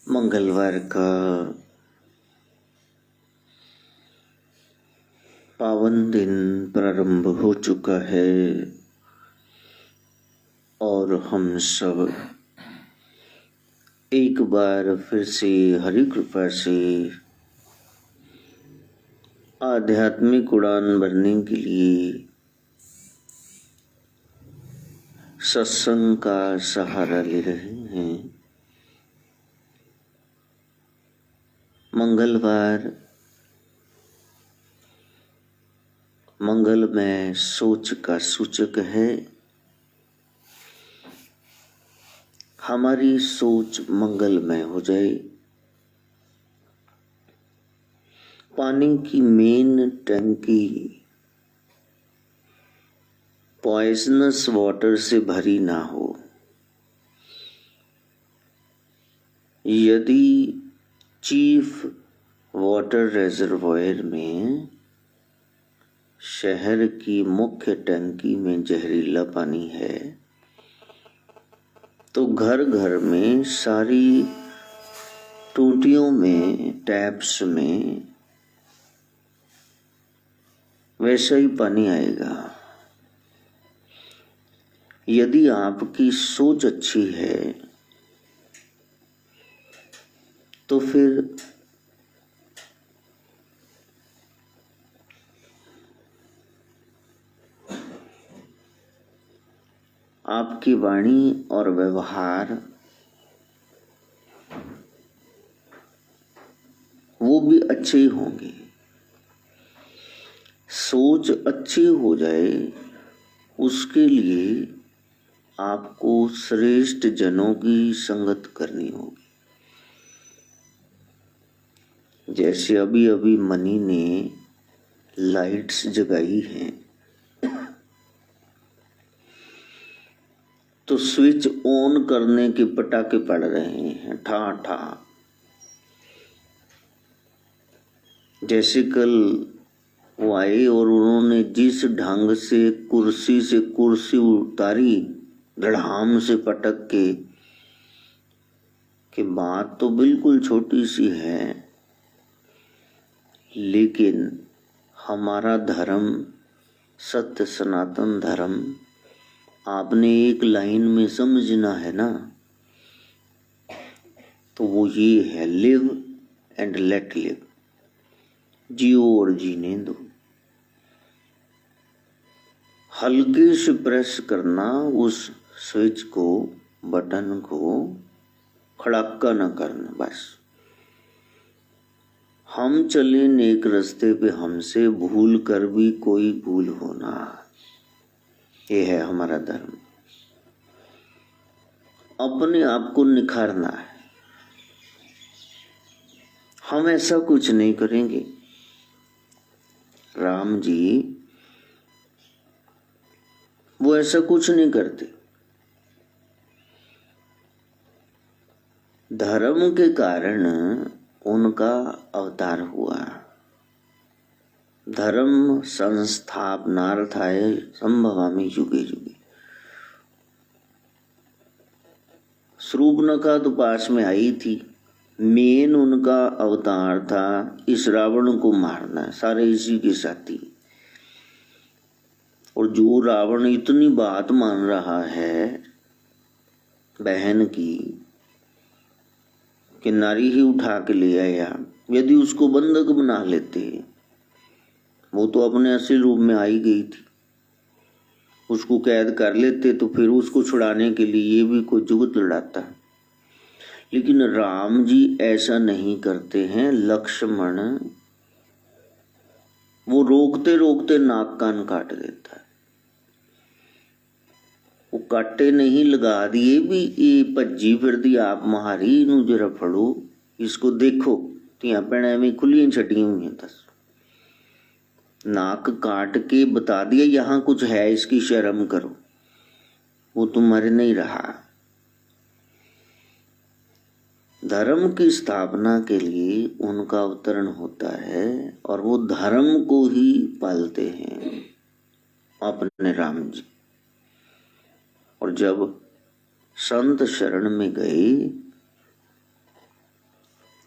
मंगलवार का पावन दिन प्रारंभ हो चुका है और हम सब एक बार फिर से हरि कृपा से आध्यात्मिक उड़ान भरने के लिए सत्संग का सहारा ले रहे हैं। मंगलवार मंगलमय सोच का सूचक है। हमारी सोच मंगलमय हो जाए। पानी की मेन टंकी पॉइजनस वाटर से भरी ना हो। यदि चीफ वाटर रिजर्वॉयर में शहर की मुख्य टंकी में जहरीला पानी है तो घर घर में सारी टूटियों में टैप्स में वैसा ही पानी आएगा। यदि आपकी सोच अच्छी है तो फिर आपकी वाणी और व्यवहार वो भी अच्छे ही होंगे। सोच अच्छी हो जाए उसके लिए आपको श्रेष्ठ जनों की संगत करनी होगी। जैसे अभी अभी मनी ने लाइट्स जगाई हैं तो स्विच ऑन करने के पटाखे पड़ रहे हैं ठा ठा। जैसे कल वो आए और उन्होंने जिस ढंग से कुर्सी उतारी धड़ाम से पटक के कि बात तो बिल्कुल छोटी सी है लेकिन हमारा धर्म सत्य सनातन धर्म आपने एक लाइन में समझना है ना, तो वो ये है लिव एंड लेट लिव, जियो और जीने दो। हल्के से प्रेस करना उस स्विच को, बटन को, खड़ाका न करना। बस हम चले नेक रास्ते पे हमसे भूल कर भी कोई भूल होना, ये है हमारा धर्म। अपने आप को निखारना है। हम ऐसा कुछ नहीं करेंगे। राम जी वो ऐसा कुछ नहीं करते। धर्म के कारण उनका अवतार हुआ। धर्म संस्थापनार्थाय संभवामि युगे युगे। शूर्पणखा तो पास में आई थी। मेन उनका अवतार था इस रावण को मारना, सारे इसी के साथी। और जो रावण इतनी बात मान रहा है बहन की कि नारी ही उठा के ले आया, यदि उसको बंधक बना लेते, वो तो अपने असली रूप में आई गई थी, उसको कैद कर लेते तो फिर उसको छुड़ाने के लिए ये भी कोई जुगत लड़ाता। लेकिन राम जी ऐसा नहीं करते हैं। लक्ष्मण वो रोकते रोकते नाक कान काट देता है। वो काटे नहीं, लगा दिए भी, ये भज्जी फिर दी आप महारी नू जरा फड़ो, इसको देखो, तियां भैणा में खुलियां छटियां हुई। दस नाक काट के बता दिया यहां कुछ है, इसकी शर्म करो। वो तुम्हारे नहीं रहा। धर्म की स्थापना के लिए उनका अवतरण होता है और वो धर्म को ही पालते हैं अपने राम जी। और जब संत शरण में गए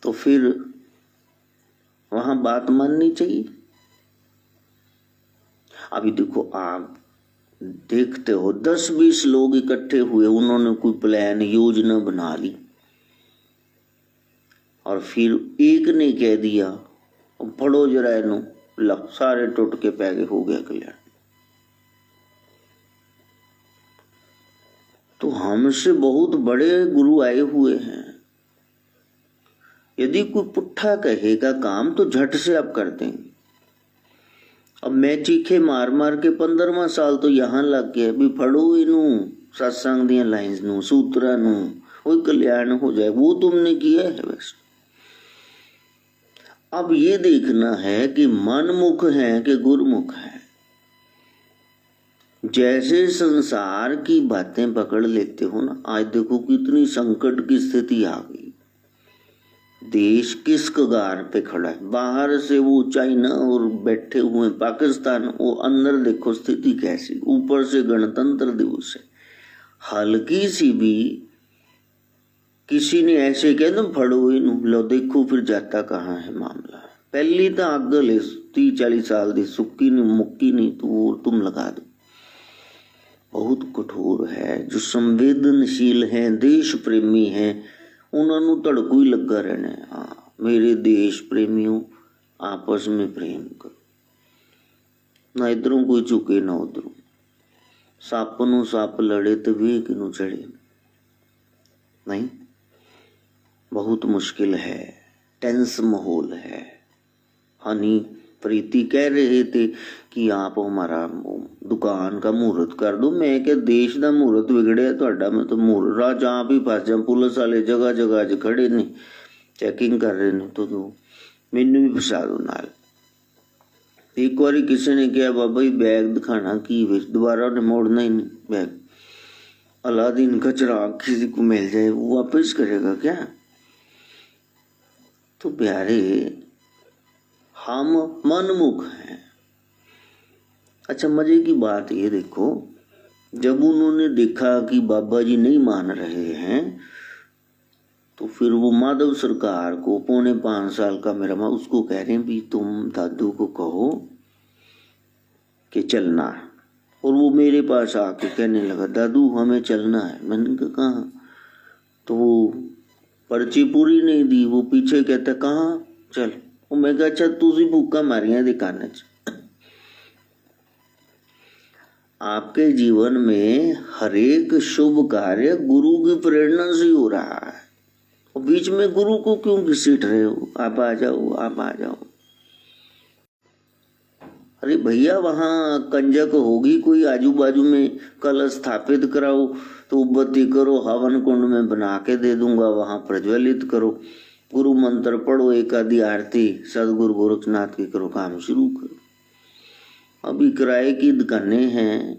तो फिर वहां बात माननी चाहिए। अभी देखो, आप देखते हो 10-20 लोग इकट्ठे हुए, उन्होंने कोई प्लान योजना बना ली, और फिर एक ने कह दिया पढ़ो जरा इनू, लग सारे टूट के पैगे हो गया कल्याण। तो हमसे बहुत बड़े गुरु आए हुए हैं, यदि कोई पुट्ठा कहेगा काम तो झट से आप कर देंगे। अब मैं चीखे मार मार के 15वां साल तो यहां लग गया भी फड़ो इनू सत्संग दियां लाइन्स नू, सूत्रा नू, वो कल्याण हो जाए। वो तुमने किया है वैसे। अब ये देखना है कि मनमुख है कि गुरुमुख है। जैसे संसार की बातें पकड़ लेते हो ना, आज देखो कितनी संकट की स्थिति आ गई, देश किस कगार पे खड़ा है। बाहर से वो चाइना और बैठे हुए पाकिस्तान, वो अंदर देखो स्थिति कैसी, ऊपर से गणतंत्र दिवस है। हल्की सी भी किसी ने ऐसे कह दो फड़ो इन, लो देखो फिर जाता कहाँ है मामला। पहली तो अग ले 30-40 साल दी सुक्की नहीं मुक्की नहीं, तो वो तुम लगा दो। बहुत कठोर है। जो संवेदनशील हैं, देश प्रेमी हैं, उन्होंने तड़कू ही लगा रहना है। हाँ, मेरे देश प्रेमियों आपस में प्रेम करो, ना इधरों कोई झुके ना उधरों। सप नू सप लड़े तो वे किनू चढ़े नहीं। बहुत मुश्किल है, टेंस माहौल है। हनी प्रीति कह रहे थे कि आप हमारा दुकान का मुहूर्त कर दो। मैं क्या देश का मुहूर्त बिगड़िया ਤੁਹਾਡਾ, मैं तो मुहूर्त राज आप ही फस जा। पुलिस वाले जगह जगह च खड़े ने, चैकिंग कर रहे ने, तो मैनू भी फसा दो नाल। एक बार किसी ने कहा बाबा जी बैग दिखाना की विच, दोबारा उन्हें मोड़ना ही नहीं बैग। अलादीन का चिराग किसी को मिल जाए वो वापस करेगा क्या। तो प्यारे हम मनमुख हैं। अच्छा, मजे की बात ये देखो, जब उन्होंने देखा कि बाबा जी नहीं मान रहे हैं, तो फिर वो माधव सरकार को 4.25 साल का मेरा माँ उसको कह रहे हैं भी तुम दादू को कहो कि चलना। और वो मेरे पास आके कहने लगा दादू हमें चलना है। मैंने कहा कहाँ? तो वो पर्ची पूरी नहीं दी, वो पीछे कहता कहाँ चल। मैं कहा अच्छा तुसी भूखा मारिया दिखाने च। आपके जीवन में हरेक शुभ कार्य गुरु की प्रेरणा से हो रहा है, और बीच में गुरु को क्यों घसीट रहे हो? आप आ जाओ, आप आ जाओ। अरे भैया वहां कंजक होगी कोई आजू बाजू में, कलश स्थापित कराओ, तो बत्ती करो, हवन कुंड में बना के दे दूंगा, वहां प्रज्वलित करो, गुरु मंत्र पढ़ो, एक आधी आरती सदगुरु गोरखनाथ की करो, काम शुरू करो। अभी किराए की दुकानें हैं,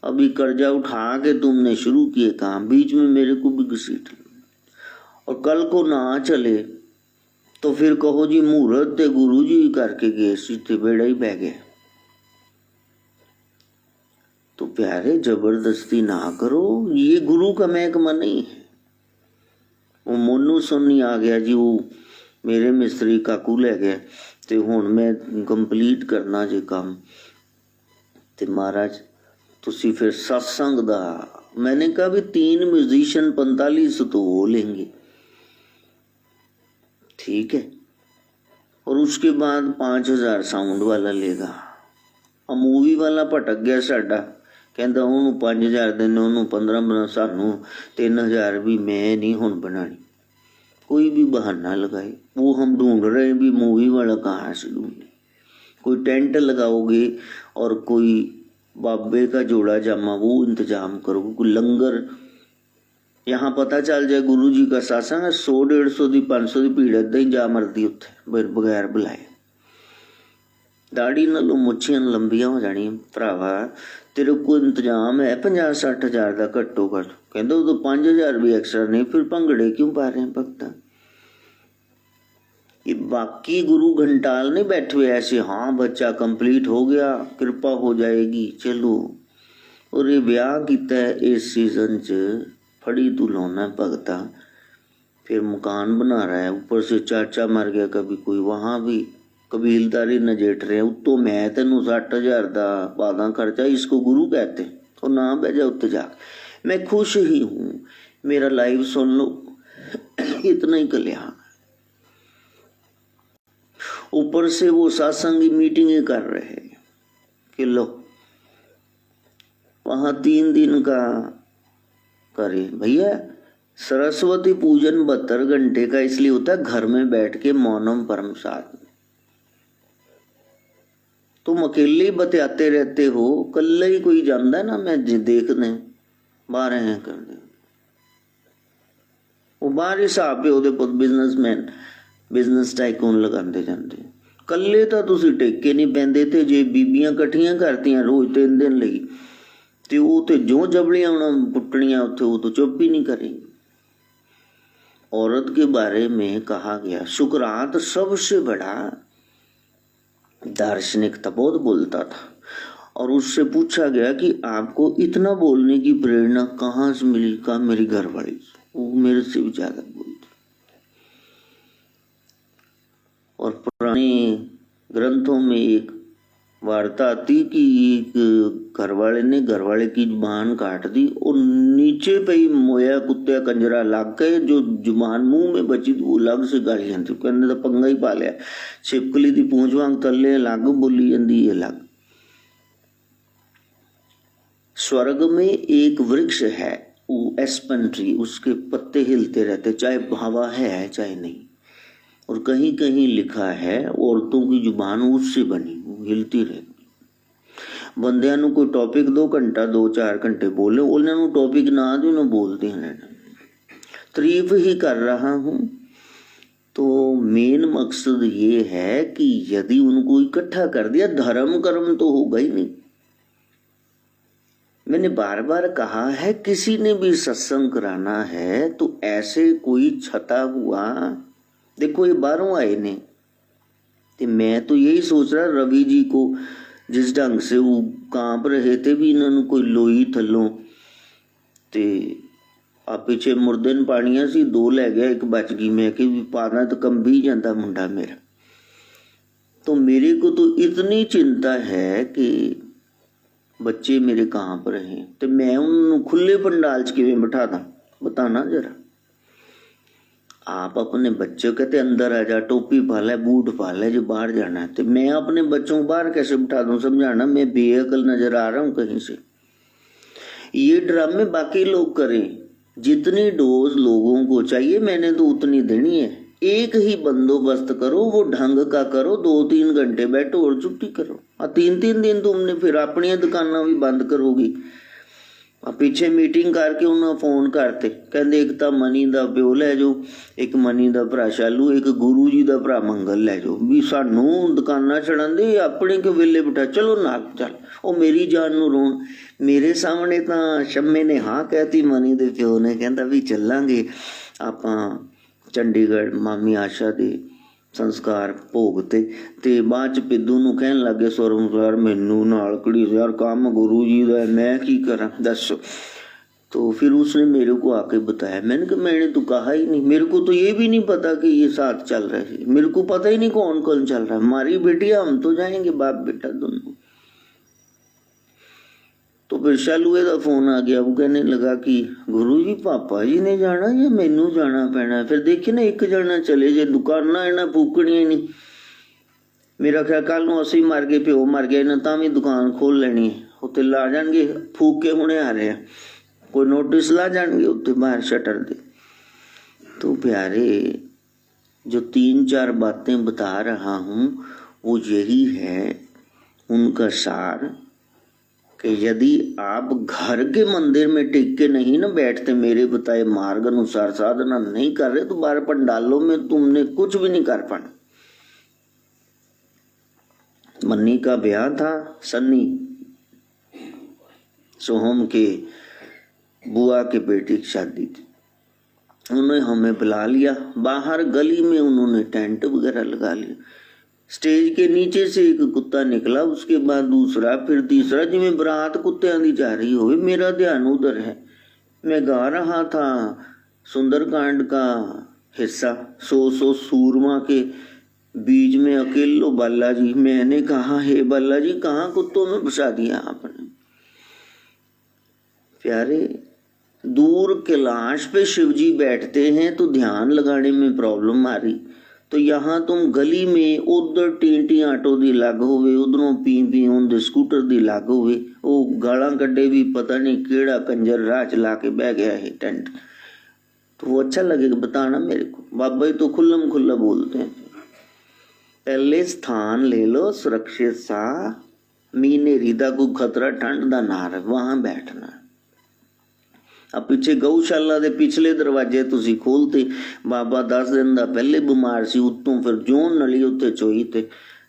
अभी कर्जा उठा के तुमने शुरू किए काम, बीच में मेरे को भी घसीट लो। और कल को ना चले तो फिर कहो जी मुहूर्त ते गुरु जी करके गए सीते बेड़ा ही बह गया। तो प्यारे जबरदस्ती ना करो, ये गुरु का महकमा नहीं है। वो मोनू सोनी आ गया जी, वो मेरे मिस्त्री काकू लै गया, ते हुण मैं कंप्लीट करना जे काम। ते महाराज तुसी फिर सत्संग दा, मैंने कहा भी 3 म्यूजिशियन 45 तो हो लेंगे, ठीक है, और उसके बाद 5000 साउंड वाला लेगा। अब मूवी वाला भटक गया साडा, कहता उन्होंने 5000 देने, उन्होंने 15 सानू 3000 भी मैं नहीं हुण बनानी। कोई भी बहाना लगाए, वो हम ढूंढ रहे हैं भी मूवी वाला कहाँ से ढूंढे। कोई टेंट लगाओगे और कोई बाबे का जोड़ा जामा वो इंतजाम करोगे, कोई लंगर, यहाँ पता चल जाए गुरु जी का सत्संग 100-150 की 500 की भीड़ इदा ही जा मरदी उत्थे बगैर बुलाए। दाड़ी नालों मुछियां लंबियां हो जानियां। भरावा तेरे को इंतजाम है 50-60 हज़ार का घट्टो घट, कहते उदो 5000 भी एक्स्ट्रा नहीं, फिर भंगड़े क्यों पा रहे हैं भगता। ये बाकी गुरु घंटाल नहीं बैठे हुए ऐसे, हाँ बच्चा कंप्लीट हो गया कृपा हो जाएगी चलो। और ये ब्याह किता है इस सीजन च फड़ी तू लाना भगता, फिर मकान बना रहा है, ऊपर से चाचा मर गया, कभी कोई वहां भी कबीलदारी नजेठ रहे। उत्तों मैं तेनों 60,000 का पादा खर्चा, इसको गुरु कहते, तो ना बह जा उत्ते जा। मैं खुश ही हूं, मेरा लाइव सुन लो, इतना ही कल्याण। ऊपर से वो सत्संगी मीटिंगें कर रहे हैं कि लो वहां 3 दिन का करे। भैया सरस्वती पूजन 72 घंटे का इसलिए होता है, घर में बैठ के मौनम परम साथ। तुम अकेले ही बतियाते रहते हो, कल ही कोई जानता है ना, मैं देखने बाहर हैं कर दे वो बाहर हिसाब पे ਉਹਦੇ ਪੁੱਤ ਬਿਜ਼ਨਸਮੈਨ ਬਿਜ਼ਨਸ ਟਾਈਕੂਨ ਲਗਾਉਂਦੇ ਜਾਂਦੇ। ਕੱਲੇ ਤਾਂ ਤੁਸੀਂ ਟੇਕੇ ਨਹੀਂ ਪੈਂਦੇ, ਤੇ ਜੇ ਬੀਬੀਆਂ ਇਕੱਠੀਆਂ ਕਰਤੀਆਂ ਰੋਜ਼ 3 ਦਿਨ ਲਈ, ਤੇ ਉਹ ਤੇ ਜੋ ਜਬਲੀਆਂ ਉਹਨਾਂ ਪੁੱਟਣੀਆਂ ਉੱਥੇ, ਉਹ ਤਾਂ ਚੁੱਪ ही नहीं करेंगी। औरत के बारे में कहा गया, सुकरात सबसे बड़ा दार्शनिक था, बहुत बोलता था, और उससे पूछा गया कि आपको इतना बोलने की प्रेरणा कहाँ से मिली? कहा मेरी घरवाली, वो मेरे से भी ज्यादा बोलती। और पुराने ग्रंथों में एक वार्ता आती कि एक घरवाले ने घरवाले की जुबान काट दी, और नीचे पे ही मोया कुत्ते कंजरा लग गए, जो जुबान मुंह में बची वो अलग से गालियां थी, कहने तो पंगा ही पा लिया। छिपकली दी पूंछ वांग तले अलग बोली जाती है अलग। स्वर्ग में एक वृक्ष है, वो एस्पन ट्री, उसके पत्ते हिलते रहते, चाहे हवा है चाहे नहीं। और कहीं कहीं लिखा है औरतों की जुबान उससे बनी, वो हिलती रहती। बंदियां नूं कोई टॉपिक 2 घंटा 2-4 घंटे बोले, उन्होंने नूं टॉपिक ना दो ना बोलते हैं। तारीफ ही कर रहा हूं। तो मेन मकसद ये है कि यदि उनको इकट्ठा कर दिया, धर्म कर्म तो होगा ही नहीं। मैंने बार बार कहा है, किसी ने भी सत्संग कराना है तो ऐसे कोई छता हुआ, देखो ये बाहरों आए ने, तो मैं तो यही सोच रहा, रवि जी को जिस ढंग से वो कांप रहे थे भी इन्होंने कोई लोई थलों, ते आ पिछे मुर्दे न पानिया सी, 2 लै गया, 1 बच गई। मैं कि पाना तो कंबी जाता मुंडा मेरा। तो मेरे को तो इतनी चिंता है कि बच्चे मेरे कांप रहे हैं, तो मैं उन्होंने खुले पंडाल च किवें बिठा दा, बताना जरा। आप अपने बच्चों कहते अंदर आ जा, टोपी पा ले, बूट पा ले, जो बाहर जाना है, तो मैं अपने बच्चों को बाहर कैसे बिठा दूं? समझाना मैं बेअकल नजर आ रहा हूं कहीं से? ये ड्रामे बाकी लोग करें, जितनी डोज लोगों को चाहिए मैंने तो उतनी देनी है। एक ही बंदोबस्त करो, वो ढंग का करो, 2-3 घंटे बैठो और छुट्टी करो। 3-3 दिन तुमने फिर अपनी दुकाना भी बंद करोगी। पिछे मीटिंग करके उन्हें फोन करते, कहते एक तो मनी का प्यो लै जाओ, एक मनी का भरा शालू, एक गुरु जी का भरा मंगल लै जाओ, भी सानू दुकाना छड़न दे, अपने के वेले बिठा चलो नाल चल। वो मेरी जान नू रोन, मेरे सामने तो शम्मे ने हाँ कहती, मनी के प्यो ने कहता भी चलांगे आपां चंडीगढ़ मामी आशा दे संस्कार भोग ते बाद च पिद्दू नूं कहन लगे स्वरमसार मैनू नाल कड़ी यार काम गुरु जी का, मैं की करा दसो। तो फिर उसने मेरे को आके बताया, मैंने कहा मैंने तो कहा ही नहीं, मेरे को तो ये भी नहीं पता कि ये साथ चल रहे हैं, मेरे को पता ही नहीं कौन कौन चल रहा है। हमारी बेटियां हम तो जाएंगे बाप बेटा दोनों। तो फिर शालुए का फोन आ गया, वो कहने लगा कि गुरु जी पापा जी ने जाना या मैनू जाना पैना। फिर देखिए ना, एक जना चले जे, दुकाना इन्हें फूकनिया नहीं। मेरा ख्याल कल नूं असीं मर गए, प्यो मर गया, इन्हें तां भी दुकान खोल लेनी है, उत्ते ला जाएंगे फूक के, हुणे आ रहे हैं कोई नोटिस ला जाएंगे उत्ते बाहर शटर दे। तो प्यारे, जो 3-4 बातें बता रहा हूँ वो यही है उनका सार, कि यदि आप घर के मंदिर में टिक के नहीं ना बैठते, मेरे बताए मार्ग अनुसार साधना नहीं कर रहे, तो 12 पंडालों में तुमने कुछ भी नहीं कर पाना। मन्नी का ब्याह था, सन्नी सोहम के बुआ के बेटी की शादी थी, उन्होंने हमें बुला लिया, बाहर गली में उन्होंने टेंट वगैरह लगा लिया। स्टेज के नीचे से एक कुत्ता निकला, उसके बाद दूसरा, फिर तीसरा, जिमें बरात कुत्तियां दी जा रही हो। मेरा ध्यान उधर है, मैं गा रहा था सुंदरकांड का हिस्सा। 100 सूरमा के बीच में अकेलो बालाजी। मैंने कहा हे बालाजी कहाँ कुत्तों में फंसा दिया आपने। प्यारे, दूर कैलाश पे शिवजी बैठते हैं तो ध्यान लगाने में प्रॉब्लम आ रही, तो यहाँ तुम गली में उधर टींटी आटो दी लग होवे, उधरों पी पी उधर स्कूटर दी लग होवे, वो गाला कड्डे भी पता नहीं केड़ा कंजर राह चला के बह गया है टेंट, तो वो अच्छा लगेगा बताना मेरे को। बाबा ही तो खुल्लम खुल्ला बोलते हैं। पहले स्थान ले लो सुरक्षित सा, मीने रीदा को खतरा ठंड दा नार, वहां बैठना। अब पीछे गौशाला दे पिछले दरवाजे तुसी खोलते, बाबा 10 दिन दा पहले बीमार सी, उत्तों फिर जोन नली उत्ते चोई थे।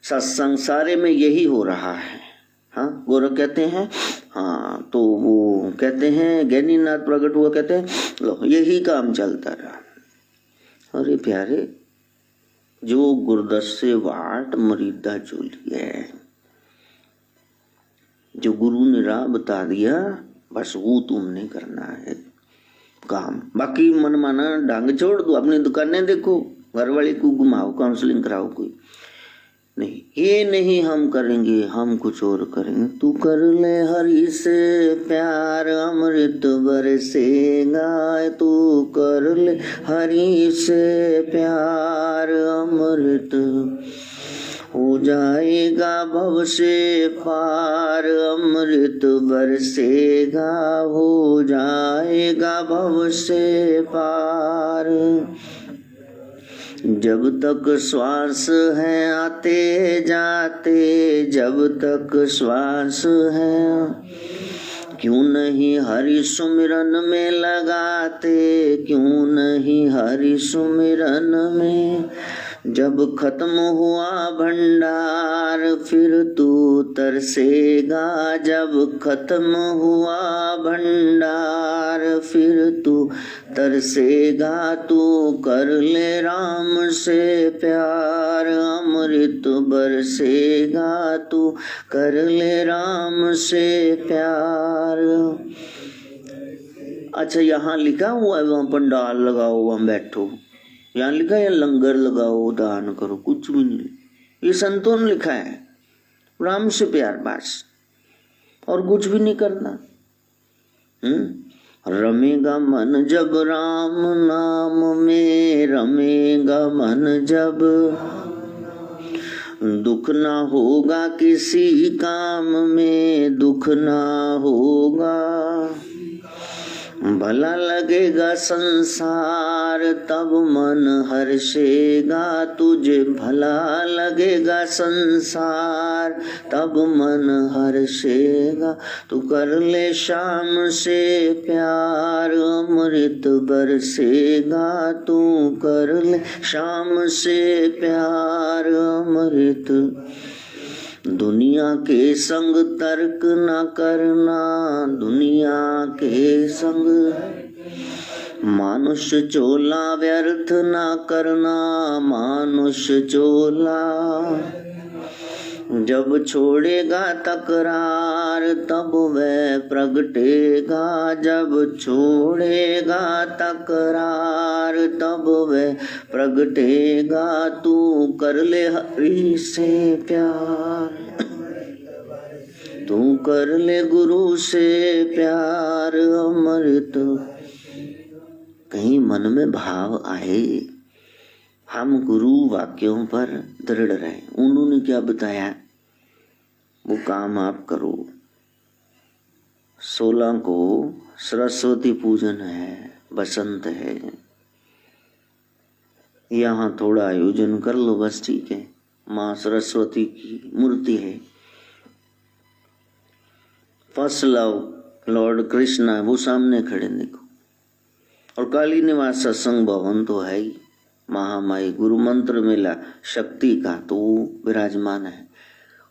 सत्संग सारे में यही हो रहा है। हाँ, गोरख कहते हैं, हाँ तो वो कहते हैं गैनीनाथ प्रकट हुआ, कहते हैं लो यही काम चलता रहा। अरे प्यारे, जो गुरदस से वाट मरीदा चोलिए, जो गुरु ने राह बता दिया बस वो तुमने करना है काम। बाकी मनमाना ढंग छोड़ दो, अपनी दुकानें देखो, घर वाले को घुमाओ, काउंसलिंग कराओ, कोई नहीं। ये नहीं हम करेंगे, हम कुछ और करेंगे। तू कर ले हरि से प्यार अमृत बरसेगा, तू कर ले हरि से प्यार अमृत हो जाएगा भव से पार, अमृत बरसेगा हो जाएगा भव से पार। जब तक श्वास है आते जाते, जब तक श्वास है, क्यों नहीं हरि सुमिरन में लगाते, क्यों नहीं हरि सुमिरन में। जब खत्म हुआ भंडार फिर तू तरसेगा, जब खत्म हुआ भंडार फिर तू तरसेगा। तू कर ले राम से प्यार अमृत बरसेगा, तू कर ले राम से प्यार। अच्छा, यहाँ लिखा हुआ है वहाँ पंडाल लगाओ वहाँ बैठो, यहाँ लिखा है लंगर लगाओ दान करो, कुछ भी नहीं। ये संतों ने लिखा है, राम से प्यार बस, और कुछ भी नहीं करना। रमेगा मन जब राम नाम में, रमेगा मन जब, दुख ना होगा किसी काम में, दुख ना होगा। भला लगेगा संसार तब मन हर्षेगा, तुझे भला लगेगा संसार तब मन हर्षेगा। तू कर ले श्याम से प्यार अमृत बरसेगा, तू कर ले श्याम से प्यार अमृत। दुनिया के संग तर्क न करना, दुनिया के संग मानुष चोला व्यर्थ न करना, मानुष चोला। जब छोड़ेगा तकरार तब वह प्रगटेगा, जब छोड़ेगा तकरार तब वह प्रगटेगा। तू कर ले हरि से प्यार, तू कर ले गुरु से प्यार अमृत। कहीं मन में भाव आए हम गुरु वाक्यों पर दृढ़ रहे। उन्होंने क्या बताया वो काम आप करो। 16 को सरस्वती पूजन है, बसंत है, यहाँ थोड़ा आयोजन कर लो बस, ठीक है। माँ सरस्वती की मूर्ति है, फर्स्ट लव लॉर्ड कृष्णा वो सामने खड़े देखो, और काली निवास सत्संग भवन तो है ही, महामाई गुरु मंत्र मिला शक्ति का तो वो विराजमान है।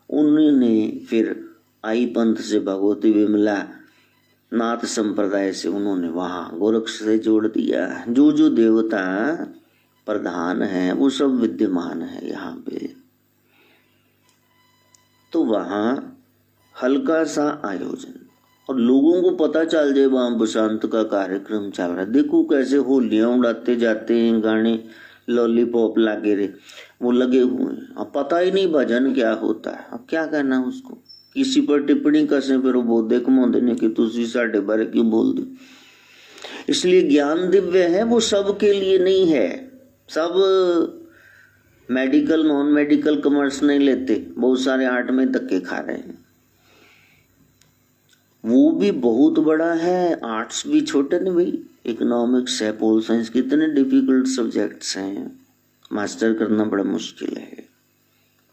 उन्होंने फिर आई पंथ से भगवती विमला नाथ संप्रदाय से उन्होंने वहाँ गोरख से जोड़ दिया। जो जो देवता प्रधान है वो सब विद्यमान है यहाँ पे। तो वहाँ हल्का सा आयोजन, और लोगों को पता चल जाए वहां बसंत का कार्यक्रम चल रहा है। देखो कैसे होलियां उड़ाते जाते हैं, गाने लॉलीपॉप लागे रे वो लगे हुए हैं। अब पता ही नहीं भजन क्या होता है। अब क्या कहना उसको, किसी पर टिप्पणी कसे फिर वो देख मोदे ने कि तुसी साढ़े बारे क्यों बोल दो। इसलिए ज्ञान दिव्य है, वो सबके लिए नहीं है। सब मेडिकल नॉन मेडिकल कॉमर्स नहीं लेते, बहुत सारे आर्ट में धक्के खा रहे हैं। वो भी बहुत बड़ा है, आर्ट्स भी छोटे नहीं भाई। इकोनॉमिक्स है, पोल साइंस, कितने डिफिकल्ट सब्जेक्ट्स हैं, मास्टर करना बड़ा मुश्किल है।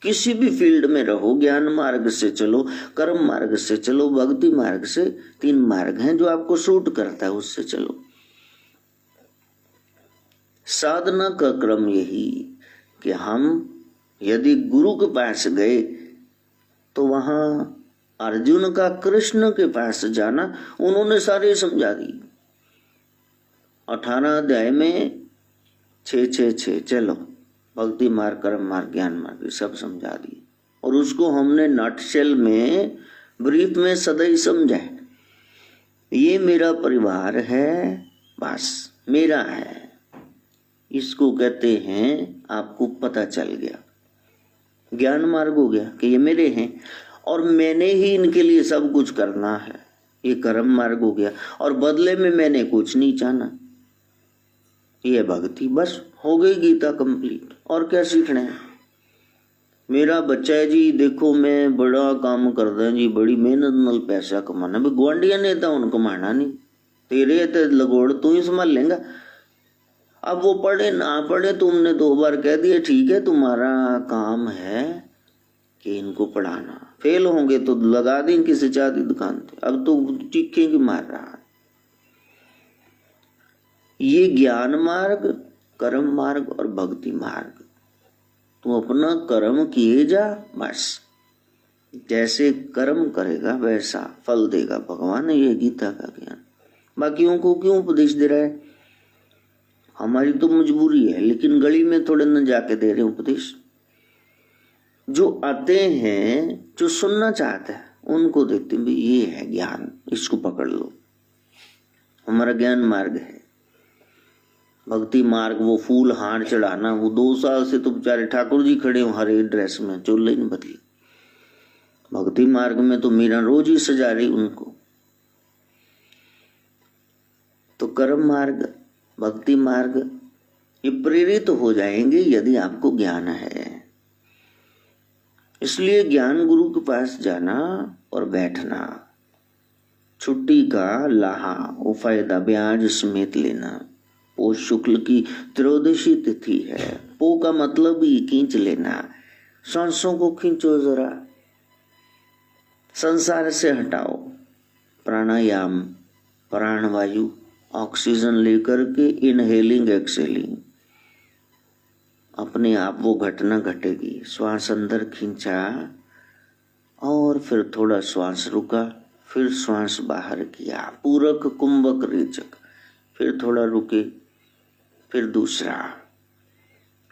किसी भी फील्ड में रहो, ज्ञान मार्ग से चलो, कर्म मार्ग से चलो, भक्ति मार्ग से, 3 मार्ग हैं जो आपको सूट करता है, उससे चलो। साधना का क्रम यही कि हम यदि गुरु के पास गए तो वहां अर्जुन का कृष्ण के पास जाना उन्होंने सारे समझा दी। 18 अध्याय में 6 चलो भक्ति मार्ग, कर्म मार्ग, ज्ञान मार्ग सब समझा दी। और उसको हमने नटशेल में, ब्रीफ में सदैव समझा है। ये मेरा परिवार है, बस मेरा है, इसको कहते हैं। आपको पता चल गया, ज्ञान मार्ग हो गया कि ये मेरे हैं और मैंने ही इनके लिए सब कुछ करना है। ये कर्म मार्ग हो गया और बदले में मैंने कुछ नहीं चाहना। ये भक्ति, बस हो गई गीता कंप्लीट। और क्या सीखना है। मेरा बच्चा है जी, देखो मैं बड़ा काम करदा जी, बड़ी मेहनत नाल पैसा कमाना। भी गुआंढिया ने तो उन कमाना नहीं, तेरे तो लगोड़ तू ही संभाल लेगा। अब वो पढ़े ना पढ़े, तुमने 2 बार कह दिया, ठीक है तुम्हारा काम है कि इनको पढ़ाना। फेल होंगे तो लगा दें किसी चाय की दुकान पे। अब तो चीखे की मार रहा है। ये ज्ञान मार्ग, कर्म मार्ग और भक्ति मार्ग। तू अपना कर्म किए जा, बस जैसे कर्म करेगा वैसा फल देगा भगवान। ये गीता का ज्ञान। बाकियों को क्यों उपदेश दे रहा है? हमारी तो मजबूरी है, लेकिन गली में थोड़े न जाके दे रहे उपदेश। जो आते हैं, जो सुनना चाहते हैं, उनको देते हैं, ये है ज्ञान, इसको पकड़ लो। हमारा ज्ञान मार्ग है। भक्ति मार्ग वो फूल हार चढ़ाना, वो 2 साल से तो बेचारे ठाकुर जी खड़े हो हरे ड्रेस में, चोले नहीं बदली। भक्ति मार्ग में तो मीरा रोज ही सजा रही उनको। तो कर्म मार्ग, भक्ति मार्ग ये प्रेरित हो जाएंगे यदि आपको ज्ञान है। इसलिए ज्ञान गुरु के पास जाना और बैठना, छुट्टी का लाहा वो फायदा ब्याज समेत लेना। वो शुक्ल की त्रयोदशी तिथि है। पो का मतलब ही खींच लेना। सांसों को खींचो जरा, संसार से हटाओ। प्राणायाम, प्राणवायु, ऑक्सीजन लेकर के इनहेलिंग एक्सेलिंग, अपने आप वो घटना घटेगी। श्वास अंदर खींचा और फिर थोड़ा श्वास रुका, फिर श्वास बाहर किया, पूरक कुंभक रेचक, फिर थोड़ा रुके, फिर दूसरा।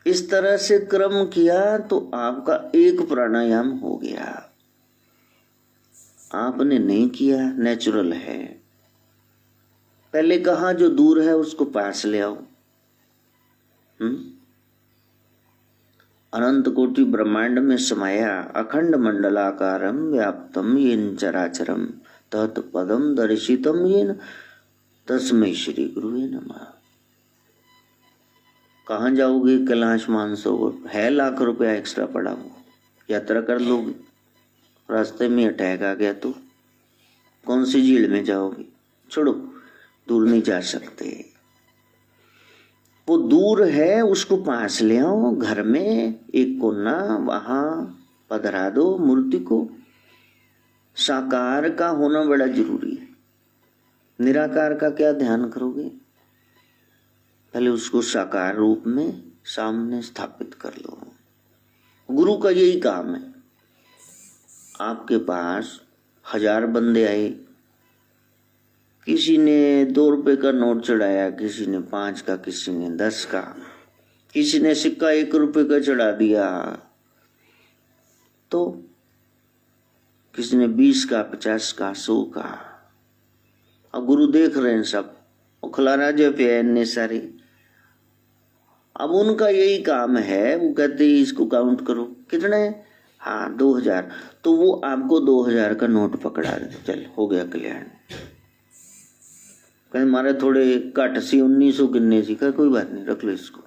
इस तरह से क्रम किया तो आपका एक प्राणायाम हो गया। आपने नहीं किया, नेचुरल है। पहले कहा जो दूर है उसको पास ले आओ। अनंत कोटि ब्रह्मांड में समाया अखंड मंडलाकारम व्याप्तम येन चराचरम तत्पदम दर्शितम येन तस्मै श्री गुरुवे नमः। कहाँ जाओगे? कैलाश मानसरोवर है, लाख रुपया एक्स्ट्रा पड़ा हो, यात्रा कर लोगे। रास्ते में अटैक आ गया तो कौन सी झील में जाओगे? छोड़ो, दूर नहीं जा सकते। वो दूर है, उसको पास ले आओ। घर में एक कोना, वहां पधरा दो मूर्ति को। साकार का होना बड़ा जरूरी है। निराकार का क्या ध्यान करोगे? पहले उसको साकार रूप में सामने स्थापित कर लो। गुरु का यही काम है। आपके पास 1000 बंदे आए, किसी ने 2 रुपए का नोट चढ़ाया, किसी ने 5 का, किसी ने 10 का, किसी ने सिक्का 1 रुपए का चढ़ा दिया, तो किसी ने 20 का, 50 का, 100 का। अब गुरु देख रहे हैं सब, और खिलाना जो पे इतने सारे। अब उनका यही काम है, वो कहते हैं इसको काउंट करो कितने, हाँ 2000, तो वो आपको 2000 का नोट पकड़ा दे, चल हो गया कल्याण। कहते मारे थोड़े घट सी 1900 किन्ने सी, कहा कोई बात नहीं रख लो इसको।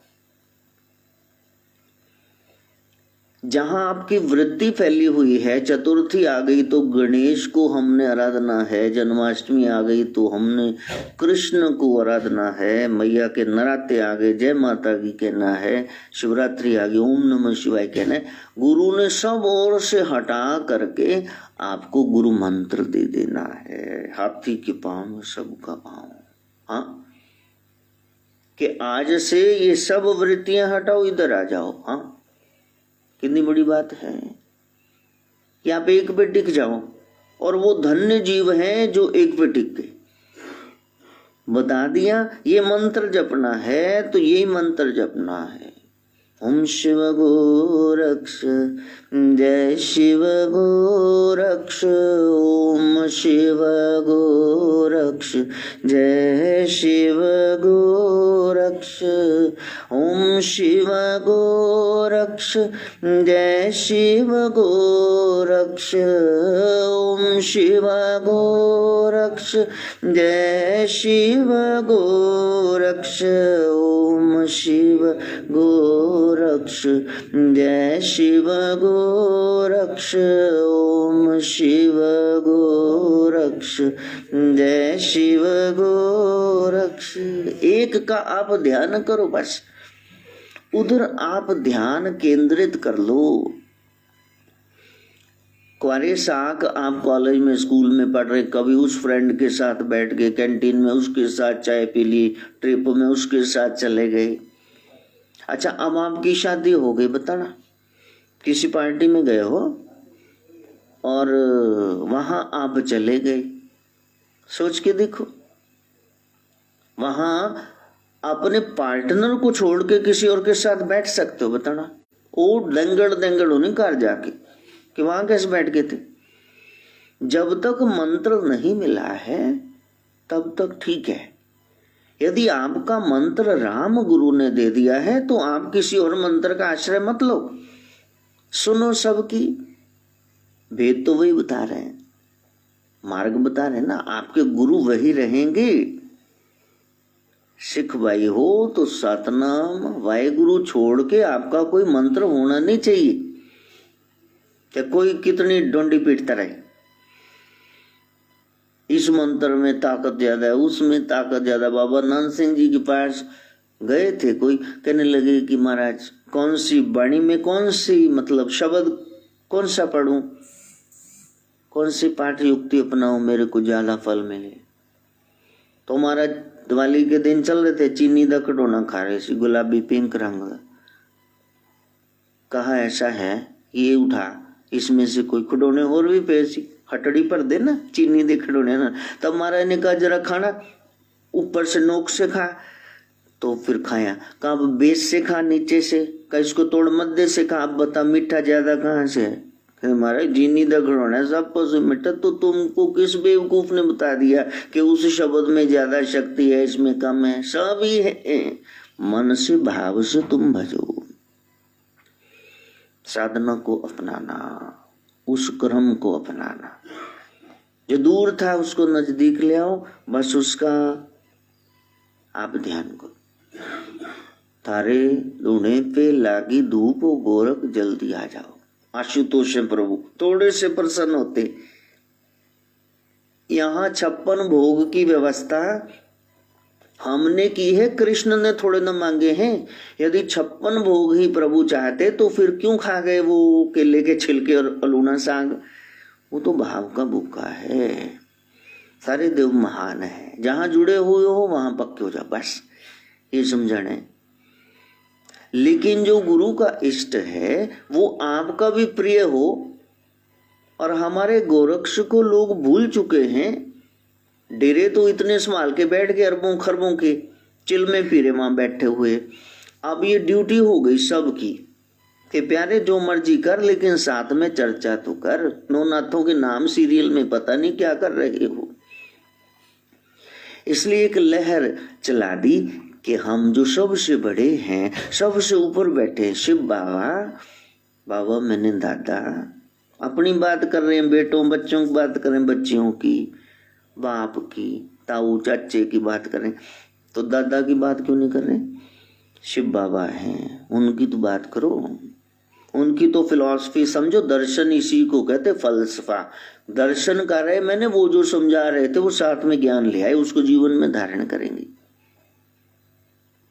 जहां आपकी वृत्ति फैली हुई है, चतुर्थी आ गई तो गणेश को हमने आराधना है, जन्माष्टमी आ गई तो हमने कृष्ण को आराधना है, मैया के नराते आ गए जय माता की कहना है, शिवरात्रि आ गई ओम नमः शिवाय कहना है। गुरु ने सब ओर से हटा करके आपको गुरु मंत्र दे देना है, हाथी के पांव में सबका पांव। हाँ, कि आज से ये सब वृत्तियां हटाओ, इधर आ जाओ। हाँ, कितनी बड़ी बात है कि आप एक पे टिक जाओ, और वो धन्य जीव हैं जो एक पे टिक गए। बता दिया ये मंत्र जपना है तो यही मंत्र जपना है। ओम शिव गोरक्ष जय शिव गोरक्ष, ओम शिव गोरक्ष जय शिव गोरक्ष, ओम शिव गोरक्ष जय शिव गोरक्ष, ओम शिव गोरक्ष जय शिव गोरक्ष, ओम शिव गोरक्ष जय शिव गोरक्ष, ओम शिव गोरक्ष जय शिव गोरक्ष। एक का आप ध्यान करो, बस उधर आप ध्यान केंद्रित कर लो। कुंवारे साक आप कॉलेज में स्कूल में पढ़ रहे, कभी उस फ्रेंड के साथ बैठ गए, कैंटीन में उसके साथ चाय पी ली, ट्रिप में उसके साथ चले गए। अच्छा, अब आपकी शादी हो गई, बताना किसी पार्टी में गए हो और वहां आप चले गए, सोच के देखो, वहां अपने पार्टनर को छोड़ के किसी और के साथ बैठ सकते हो, बताना। ओ दंगड़ होने कार जाके कि वहां कैसे बैठ गए थे। जब तक मंत्र नहीं मिला है तब तक ठीक है। यदि आपका मंत्र राम गुरु ने दे दिया है तो आप किसी और मंत्र का आश्रय मत लो, सुनो सबकी। वेद तो वही बता रहे हैं, मार्ग बता रहे हैं ना, आपके गुरु वही रहेंगे। सिख भाई हो तो सतनाम वाहेगुरु छोड़ के आपका कोई मंत्र होना नहीं चाहिए, क्या कोई कितनी डोंडी पीटता रहे, इस मंत्र में ताकत ज्यादा है, उसमें ताकत ज्यादा। बाबा नानक सिंह जी के पास गए थे, कोई कहने लगे कि महाराज कौन सी वाणी में कौन सी मतलब शब्द कौन सा पढ़ूं, कौन सी पाठ युक्ति अपनाऊं मेरे को ज्यादा फल मिले। तो महाराज दिवाली के दिन चल रहे थे, चीनी दा खिडौना खा रहे थे, गुलाबी पिंक रंग। कहा ऐसा है, ये उठा, इसमें से कोई खिडौने और भी पैसी हटड़ी पर दे ना, चीनी दे खिडौने ना। तब महाराज ने कहा जरा खाना, ऊपर से नोक से खा, तो फिर खाया। कहा बेस से खा, नीचे से, कहा इसको तोड़ मत दे से खा, अब बता मीठा ज्यादा कहाँ से है। महाराज चीनी दा खिडौना सब पर मीठा, तो तुमको किस बेवकूफ ने बता दिया कि उस शब्द में ज्यादा शक्ति है, इसमें कम है। सब ही है, मन से भाव से तुम भजो, साधना को अपनाना, उस क्रम को अपनाना। जो दूर था उसको नजदीक ले आओ, बस उसका आप ध्यान करो। तारे लूढ़े पे लागी धूप, गोरख जल्दी आ जाओ। आशुतोष प्रभु थोड़े से प्रसन्न होते। यहाँ 56 भोग की व्यवस्था हमने की है, कृष्ण ने थोड़े न मांगे हैं। यदि 56 भोग ही प्रभु चाहते तो फिर क्यों खा गए वो केले के छिलके और अलूना साग। वो तो भाव का भूखा है। सारे देव महान है, जहां जुड़े हुए हो वहां पक्के हो जाओ, बस ये समझाने। लेकिन जो गुरु का इष्ट है वो आपका भी प्रिय हो, और हमारे गोरक्ष को लोग भूल चुके हैं। डेरे तो इतने संभाल के बैठ गए, अरबों खरबों के चिल में पीरे वहां बैठे हुए। अब ये ड्यूटी हो गई सबकी कि प्यारे जो मर्जी कर, लेकिन साथ में चर्चा तो कर। नौ नाथों के नाम सीरियल में पता नहीं क्या कर रहे हो। इसलिए एक लहर चला दी कि हम जो सबसे बड़े हैं, सबसे ऊपर बैठे हैं, शिव बाबा, बाबा मैंने दादा, अपनी बात कर रहे हैं, बेटों बच्चों की बात कर रहे हैं, बच्चियों की, बाप की, ताऊ चाचे की बात कर रहे हैं, तो दादा की बात क्यों नहीं कर रहे? शिव बाबा हैं, उनकी तो बात करो, उनकी तो फिलॉसफी समझो। दर्शन इसी को कहते फलसफा। दर्शन कर रहे मैंने वो जो समझा रहे थे वो साथ में ज्ञान ले आए, उसको जीवन में धारण करेंगे।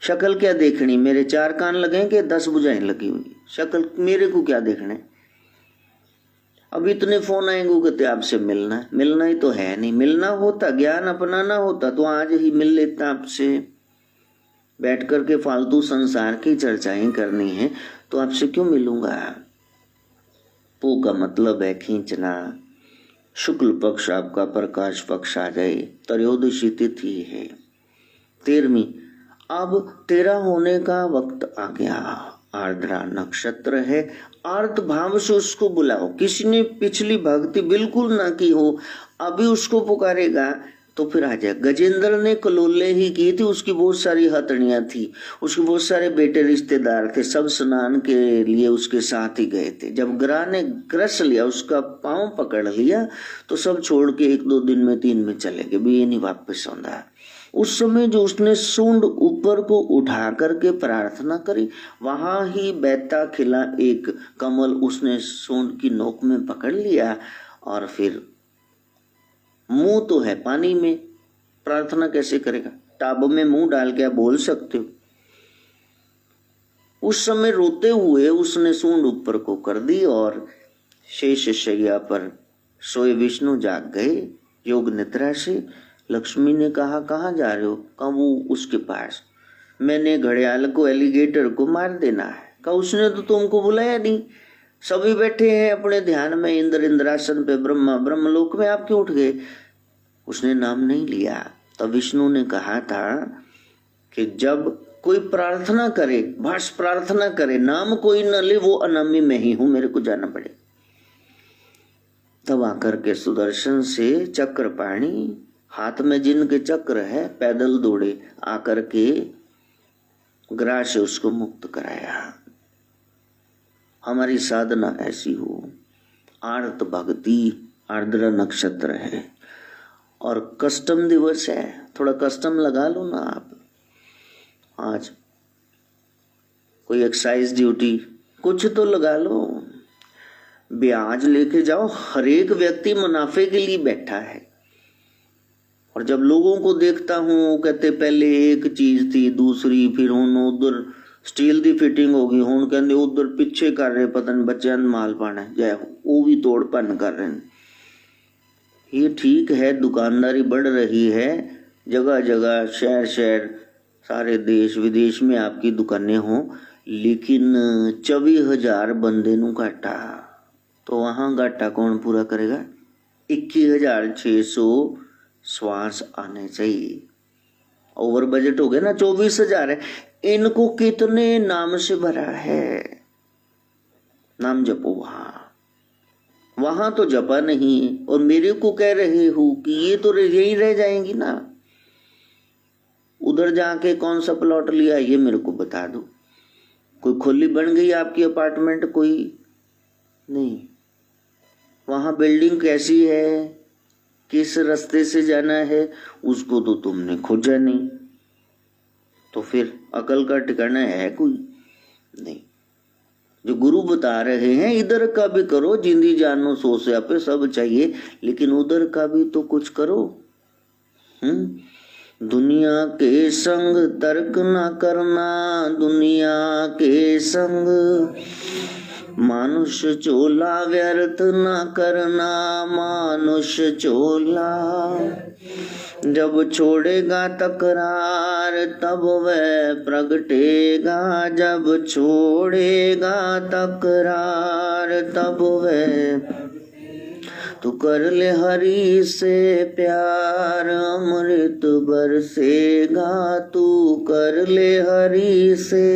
शक्ल क्या देखनी, मेरे 4 कान लगे कि 10 भुजाएं लगी हुई, शक्ल मेरे को क्या देखना है? अब इतने फोन आएंगे कहते आपसे मिलना है, मिलना ही तो है नहीं। मिलना होता, ज्ञान अपनाना होता तो आज ही मिल लेता आपसे। बैठ करके फालतू संसार की चर्चाएं करनी है तो आपसे क्यों मिलूंगा? पो का मतलब है खींचना। शुक्ल पक्ष आपका प्रकाश पक्ष आ जाए, त्रयोदशी तिथि है 13वीं, अब 13 होने का वक्त आ गया। आर्द्रा नक्षत्र है, आर्त भाव से उसको बुलाओ। किसी ने पिछली भक्ति बिल्कुल ना की हो, अभी उसको पुकारेगा तो फिर आ जाए। गजेंद्र ने कलोले ही की थी, उसकी बहुत सारी हथनियां थी, उसके बहुत सारे बेटे रिश्तेदार थे, सब स्नान के लिए उसके साथ ही गए थे। जब ग्रह ने ग्रस लिया, उसका पांव पकड़ लिया, तो सब छोड़ के 1-2 दिन में 3 में चले गए, भी ये नहीं वापस आंदा। उस समय जो उसने सूंड ऊपर को उठा करके प्रार्थना करी, वहां ही बहता खिला एक कमल उसने सूंड की नोक में पकड़ लिया, और फिर मुंह तो है पानी में, प्रार्थना कैसे करेगा? टाब में मुंह डाल के आप बोल सकते हो? उस समय रोते हुए उसने सूंड ऊपर को कर दी और शेष शैया पर सोए विष्णु जाग गए योग निद्रा से। लक्ष्मी ने कहा कहाँ जा रहे हो? कहा वो उसके पास, मैंने घड़ियाल को, एलिगेटर को मार देना है। कहा उसने तो तुमको बुलाया नहीं, सभी बैठे हैं अपने ध्यान में, इंद्र इंद्रासन पे, ब्रह्मा ब्रह्मलोक में, आप क्यों उठ गए? उसने नाम नहीं लिया। तब विष्णु ने कहा था कि जब कोई प्रार्थना करे, बस प्रार्थना करे, नाम कोई न ले, वो अनामी में ही हूं, मेरे को जाना पड़े। तब आकर के सुदर्शन से चक्र पाणी, हाथ में जिनके चक्र है, पैदल दौड़े आकर के ग्रह से उसको मुक्त कराया। हमारी साधना ऐसी हो। आर्त भक्ति, आर्द्र नक्षत्र है और कस्टम दिवस है, थोड़ा कस्टम लगा लो ना आप। आज कोई एक्साइज ड्यूटी कुछ तो लगा लो, ब्याज लेके जाओ। हर एक व्यक्ति मुनाफे के लिए बैठा है। और जब लोगों को देखता हूँ, कहते पहले एक चीज थी, दूसरी, फिर उधर स्टील दी फिटिंग होगी, हुण कहते उधर पिछे कर रहे, पता नहीं बच्चों माल पाना जय, वो भी तोड़ भन्न कर रहे हैं। ये ठीक है, दुकानदारी बढ़ रही है, जगह जगह, शहर शहर, सारे देश विदेश में आपकी दुकानें हों, लेकिन 24,000 बंदे नू घाटा, तो वहां घाटा कौन पूरा करेगा? 21,600 श्वास आने चाहिए। ओवर बजट हो गया ना, 24,000 है। इनको कितने नाम से भरा है? नाम जपो। वहां तो जपा नहीं, और मेरे को कह रहे हो कि ये तो यही रह जाएंगी ना। उधर जाके कौन सा प्लॉट लिया ये मेरे को बता दो। कोई खोली बन गई आपकी अपार्टमेंट? कोई नहीं। वहां बिल्डिंग कैसी है, किस रास्ते से जाना है, उसको तो तुमने खोजा नहीं, तो फिर अकल का ठिकाना है कोई नहीं। जो गुरु बता रहे हैं, इधर का भी करो, जिंदी जानो सो से पे सब चाहिए, लेकिन उधर का भी तो कुछ करो। दुनिया के संग तर्क ना करना, दुनिया के संग मानुष चोला व्यर्थ ना करना, मानुष चोला। जब छोड़ेगा तकरार तब वह प्रगटेगा, जब छोड़ेगा तकरार तब वह। तू कर ले हरि से प्यार, अमृत बरसेगा, तू कर ले हरि से,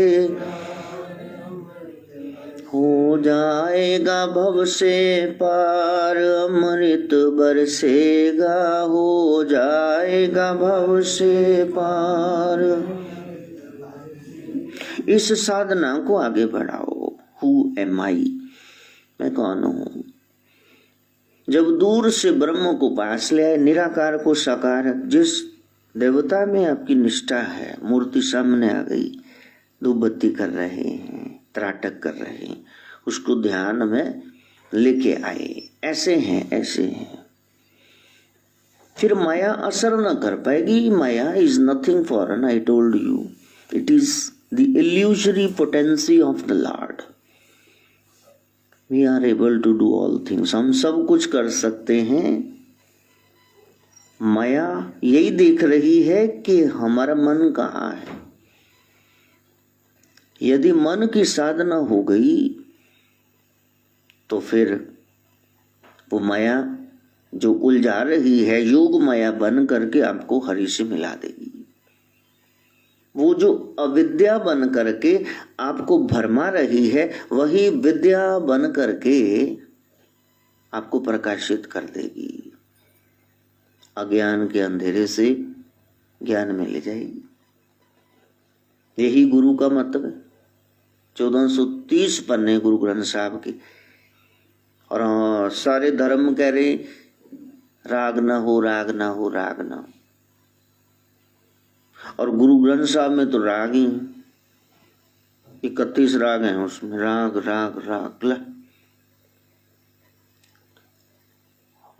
हो जाएगा भव से पार, अमृत बरसेगा, हो जाएगा भव से पार। इस साधना को आगे बढ़ाओ। हु एम आई, मैं कौन हूं। जब दूर से ब्रह्म को पास ले आए, निराकार को साकार, जिस देवता में आपकी निष्ठा है, मूर्ति सामने आ गई, धूप बत्ती कर रहे हैं, त्राटक कर रहे हैं, उसको ध्यान में लेके आए। ऐसे हैं, ऐसे हैं। फिर माया असर न कर पाएगी। Maya is nothing foreign, I told you, it is the illusory potency of the lord. We are able to do all things, हम सब कुछ कर सकते हैं। माया यही देख रही है कि हमारा मन कहाँ है। यदि मन की साधना हो गई तो फिर वो माया जो उलझा रही है, योग माया बन करके आपको हरि से मिला देगी। वो जो अविद्या बन करके आपको भरमा रही है, वही विद्या बन करके आपको प्रकाशित कर देगी। अज्ञान के अंधेरे से ज्ञान में ले जाएगी। यही गुरु का मतलब है। 1430 पन्ने गुरु ग्रंथ साहब के, और सारे धर्म कह रहे राग ना हो, राग ना हो, राग ना हो। और गुरु ग्रंथ साहब में तो राग ही 31 राग हैं उसमें, राग राग राग ला।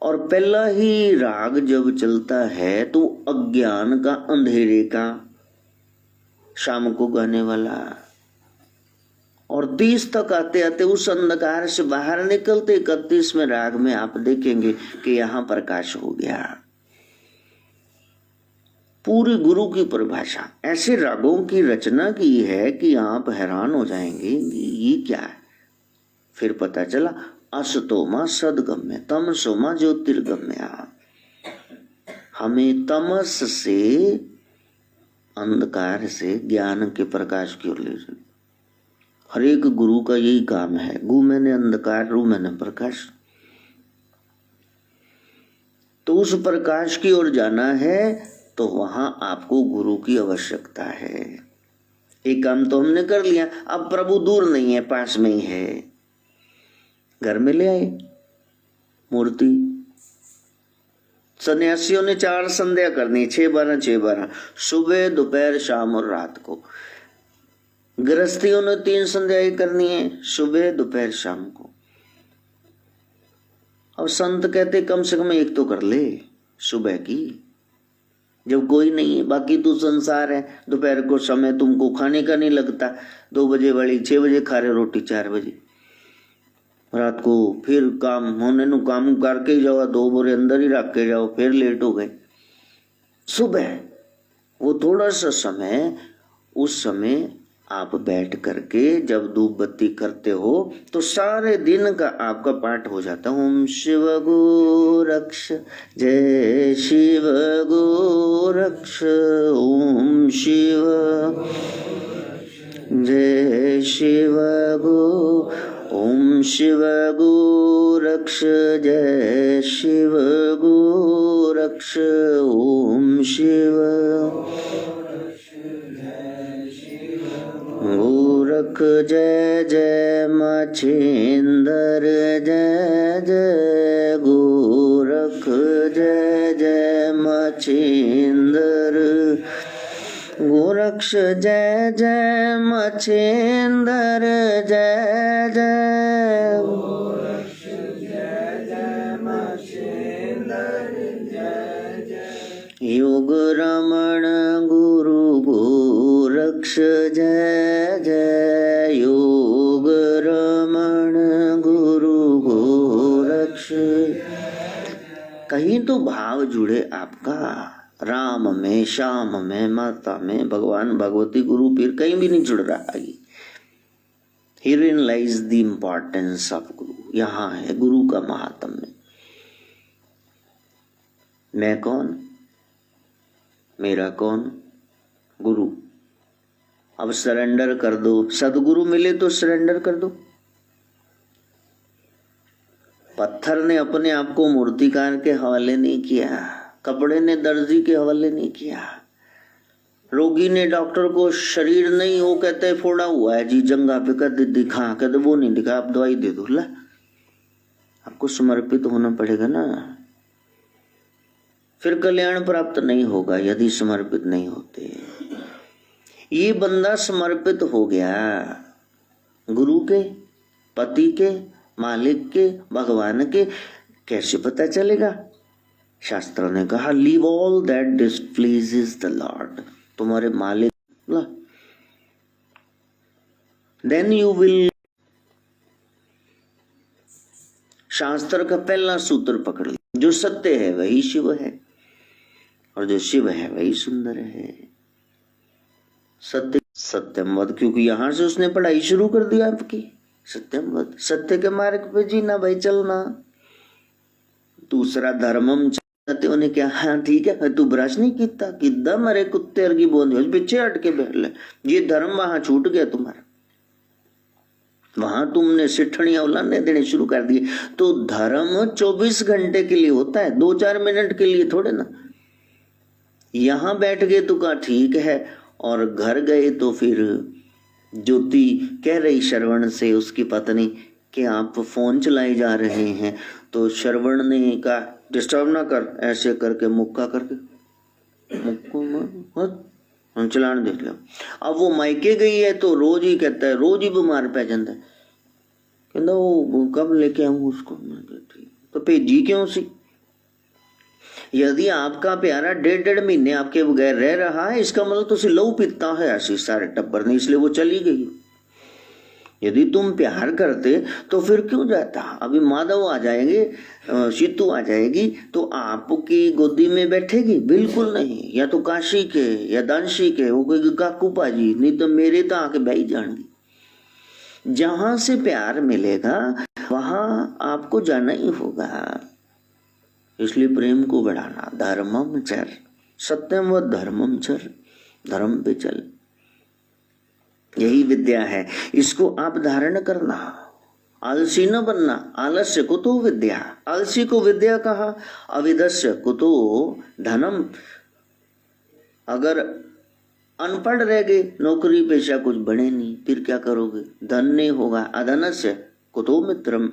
और पहला ही राग जब चलता है तो अज्ञान का, अंधेरे का, शाम को गाने वाला। और 30 तक आते आते उस अंधकार से बाहर निकलते 31 में राग में आप देखेंगे कि यहां प्रकाश हो गया। पूरी गुरु की परिभाषा ऐसे रागों की रचना की है कि आप हैरान हो जाएंगे ये क्या है। फिर पता चला असतोमा सदगम्य, तमसोमा ज्योतिर्गम्य। हमें तमस से, अंधकार से ज्ञान के प्रकाश की ओर ले जाए। हर एक गुरु का यही काम है। गु मैंने अंधकार, रू मैंने प्रकाश। तो उस प्रकाश की ओर जाना है तो वहां आपको गुरु की आवश्यकता है। एक काम तो हमने कर लिया, अब प्रभु दूर नहीं है, पास में ही है, घर में ले आए मूर्ति। सन्यासियों ने 4 संध्या करनी, 6-12 6-12, सुबह दोपहर शाम और रात को। गृहस्थियों ने 3 संध्याएं करनी है, सुबह दोपहर शाम को। अब संत कहते कम से कम एक तो कर ले सुबह की, जब कोई नहीं है। बाकी तो संसार है, दोपहर को समय तुमको खाने का नहीं लगता, 2 बजे वाली 6 बजे खा रहे रोटी, 4 बजे रात को फिर काम होने नु काम करके जाओ, 2 बोरे अंदर ही रख के जाओ, फिर लेट हो गए। सुबह वो थोड़ा सा समय, उस समय आप बैठ करके जब धूप बत्ती करते हो तो सारे दिन का आपका पाठ हो जाता है। ओम शिव गोरक्ष, जय शिव गोरक्ष, ओम शिव, जय शिव गो, ओम शिव गोरक्ष, जय शिव गोरक्ष, ओम शिव गोरख, जय जय मछिंदर, जय जय गोरख, जय जय मछिंदर, गोरक्ष जय जय मछिंदर, जय जय गोरक्ष, जय जय मछिंदर, जय जय योग रमण गुरु गोरक्ष, जय जय योग रमण गुरु गोरक्ष। कहीं तो भाव जुड़े आपका, राम में, श्याम में, माता में, भगवान भगवती गुरु पीर, कहीं भी नहीं जुड़ रहा है। Herein lies the importance of गुरु। यहाँ है गुरु का महात्म्य। मैं कौन, मेरा कौन, गुरु। अब सरेंडर कर दो, सदगुरु मिले तो सरेंडर कर दो। पत्थर ने अपने आप को मूर्तिकार के हवाले नहीं किया, कपड़े ने दर्जी के हवाले नहीं किया, रोगी ने डॉक्टर को शरीर नहीं, वो कहते है फोड़ा हुआ है जी जंगा पे, कहते दिखा, कहते वो नहीं दिखा, आप दवाई दे दो। ला, आपको समर्पित होना पड़ेगा ना, फिर कल्याण प्राप्त नहीं होगा यदि समर्पित नहीं होते। ये बंदा समर्पित हो गया गुरु के, पति के, मालिक के, भगवान के, कैसे पता चलेगा? शास्त्र ने कहा leave all that displeases the lord, तुम्हारे मालिक, देन यू विल। शास्त्र का पहला सूत्र पकड़ लिया, जो सत्य है वही शिव है और जो शिव है वही सुंदर है। सत्य सत्यम वद, क्योंकि यहां से उसने पढ़ाई शुरू कर दी आपकी। सत्यम वद, सत्य के मार्ग पे जीना भाई, चलना। दूसरा धर्मम कहते ने क्या, हाँ ठीक है, तू ब्रश नहीं किता, किदा मरे कुत्ते अर्गी बोंद पीछे हट के बैठ ले, ये धर्म वहां छूट गया तुम्हारा, वहां तुमने सिठणियां उलाने देने शुरू कर दिए। तो धर्म 24 घंटे के लिए होता है, 2-4 मिनट के लिए थोड़े ना। यहां बैठ गए तो कहा ठीक है, और घर गए तो फिर ज्योति कह रही श्रवण से, उसकी पत्नी, कि आप फोन चलाए जा रहे हैं। तो श्रवण ने कहा डिस्टर्ब ना कर, ऐसे करके मुक्का करके हम चलाने देख लिया। अब वो मायके गई है तो रोज ही कहता है, रोज ही बीमार पै जाता है, कहता वो कब लेके आऊं उसको, तो भेजी क्यों सी? यदि आपका प्यारा 1.5 महीने आपके बगैर रह रहा है, इसका मतलब तुसी लहू पीता है ऐसी सारे टब्बर ने, इसलिए वो चली गई। यदि तुम प्यार करते तो फिर क्यों जाता? अभी माधव आ जाएंगे, सीतू आ जाएगी तो आपकी गोदी में बैठेगी? बिल्कुल नहीं। या तो काशी के या दांशी के, वो कोई काकू पाजी, नहीं तो मेरे तो आके बैठ जाएंगी। जहां से प्यार मिलेगा वहां आपको जाना ही होगा। इसलिए प्रेम को बढ़ाना, धर्मम चर, सत्यम व धर्मम चर, धर्म पे चल, यही विद्या है। इसको आप धारण करना, आलसी न बनना। आलस्य को तो विद्या, आलसी को विद्या कहा, अविदस्य को तो धनम। अगर अनपढ़ रह गए, नौकरी पेशा कुछ बने नहीं, फिर क्या करोगे? धन नहीं होगा। अधनस्य को तो मित्रम,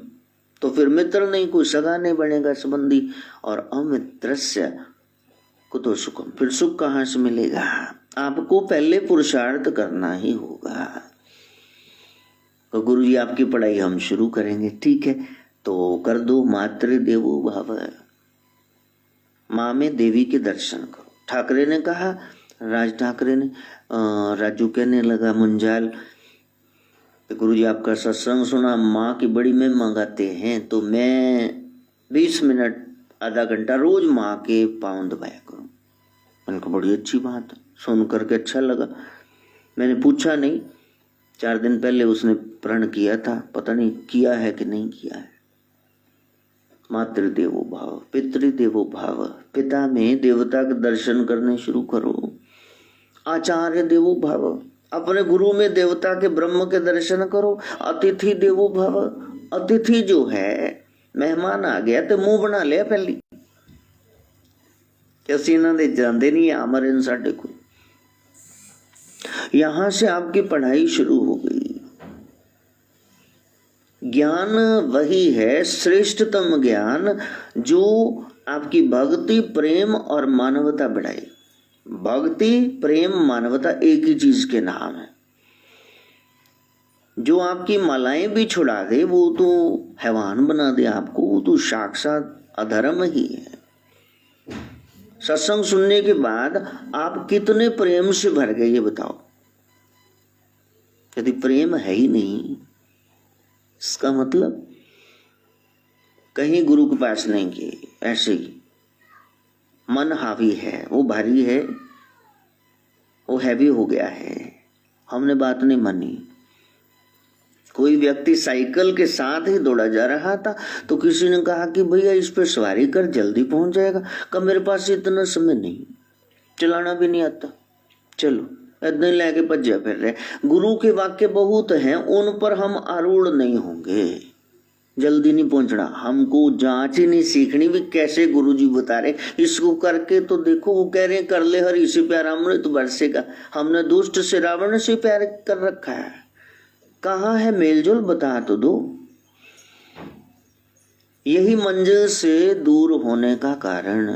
तो फिर मित्र नहीं, कोई सगा नहीं बनेगा संबंधी। और अमित्रस्य को तो सुखम, फिर सुख कहाँ से मिलेगा? आपको पहले पुरुषार्थ करना ही होगा। तो गुरु जी आपकी पढ़ाई हम शुरू करेंगे, ठीक है, तो कर दो। मातृ देवो भव, माँ में देवी के दर्शन करो। ठाकरे ने कहा, राज ठाकरे ने, राजू कहने लगा मुंजाल, तो गुरु जी आपका सत्संग सुना, माँ की बड़ी महिमा गाते हैं, तो मैं 20 मिनट आधा घंटा रोज माँ के पाँव दबाया करूं। उनको बड़ी अच्छी बात, सुन करके अच्छा लगा। मैंने पूछा नहीं, 4 दिन पहले उसने प्रण किया था, पता नहीं किया है कि नहीं किया है। मातृदेवो भाव, पितृदेवो भाव, पिता में देवता के दर्शन करने शुरू करो। आचार्य देवो भाव, अपने गुरु में देवता के ब्रह्म के दर्शन करो। अतिथि देवो भाव, अतिथि जो है, मेहमान आ गया तो मुंह बना लिया पहली, कैसी ना दे जाते नहीं आमर साढ़े को। यहां से आपकी पढ़ाई शुरू हो गई। ज्ञान वही है, श्रेष्ठतम ज्ञान, जो आपकी भक्ति, प्रेम और मानवता बढ़ाए। भक्ति, प्रेम, मानवता एक ही चीज के नाम है। जो आपकी मालाएं भी छुड़ा दे, वो तो हैवान बना दे आपको, वो तो साक्षात अधर्म ही है। सत्संग सुनने के बाद आप कितने प्रेम से भर गए ये बताओ। यदि प्रेम है ही नहीं, इसका मतलब कहीं गुरु के पास नहीं गए, ऐसे ही मन हावी है, वो भारी है, वो हैवी हो गया है, हमने बात नहीं मानी। कोई व्यक्ति साइकिल के साथ ही दौड़ा जा रहा था, तो किसी ने कहा कि भैया इस पे सवारी कर, जल्दी पहुंच जाएगा। कहा मेरे पास इतना समय नहीं, चलाना भी नहीं आता, चलो इतना ही लेके भज्जा फिर रहे। गुरु के वाक्य बहुत हैं, उन पर हम आरूढ़ नहीं होंगे। जल्दी नहीं पहुंचना, हमको जांच ही नहीं सीखनी भी कैसे गुरुजी बता रहे, इसको करके तो देखो, वो कह रहे हैं कर ले हरि से प्यार अमृत बरसेगा, हमने दुष्ट से रावण से प्यार कर रखा है, कहाँ है मेलजोल, बता तो दो। यही मंजिल से दूर होने का कारण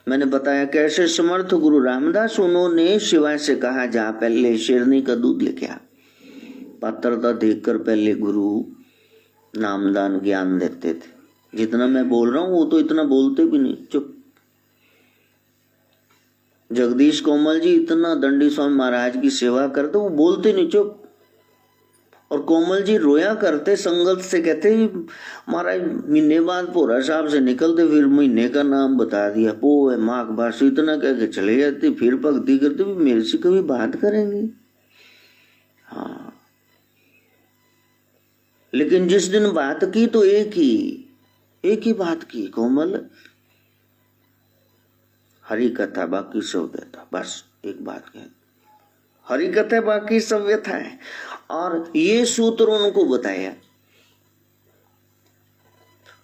मैंने बताया। कैसे समर्थ गुरु रामदास, उन्होंने शिवाय से कहा जा पहले शेरनी का दूध लेके आ। पात्रता देखकर पहले गुरु नामदान ज्ञान देते थे। जितना मैं बोल रहा हूं वो तो इतना बोलते भी नहीं, चुप। जगदीश कोमल जी इतना दंडी स्वामी महाराज की सेवा करते, वो बोलते नहीं, चुप। और कोमल जी रोया करते, संगत से कहते महाराज महीने बाद भोरा साहब से निकलते, फिर महीने का नाम बता दिया, पो है माघ बास, इतना कह के चले जाते, फिर भक्ति करते भी मेरे से कभी बात करेंगे। हाँ, लेकिन जिस दिन बात की तो एक ही बात की, कोमल हरि कथा बाकी सब व्यथा, बस एक बात कह, हरि कथा बाकी सब व्यथा है। और ये सूत्र उनको बताया,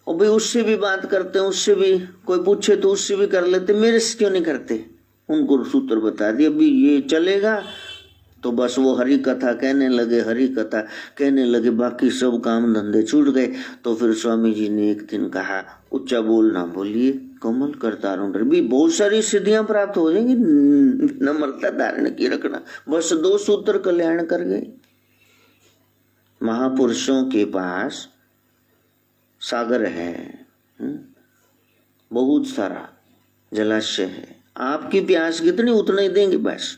और भाई उससे भी बात करते हैं, उससे भी कोई पूछे तो उससे भी कर लेते, मेरे से क्यों नहीं करते। उनको सूत्र बता दिया, अभी ये चलेगा तो बस वो हरि कथा कहने लगे, हरि कथा कहने लगे, बाकी सब काम धंधे छूट गए। तो फिर स्वामी जी ने एक दिन कहा, उच्चा बोल ना बोलिए कोमल, करतारों भी बहुत सारी सिद्धियां प्राप्त हो जाएंगी, नम्रता धारण की रखना, बस 2 सूत्र कल्याण कर गए। महापुरुषों के पास सागर है, बहुत सारा जलाशय है, आपकी प्यास कितनी उतना ही देंगे, बस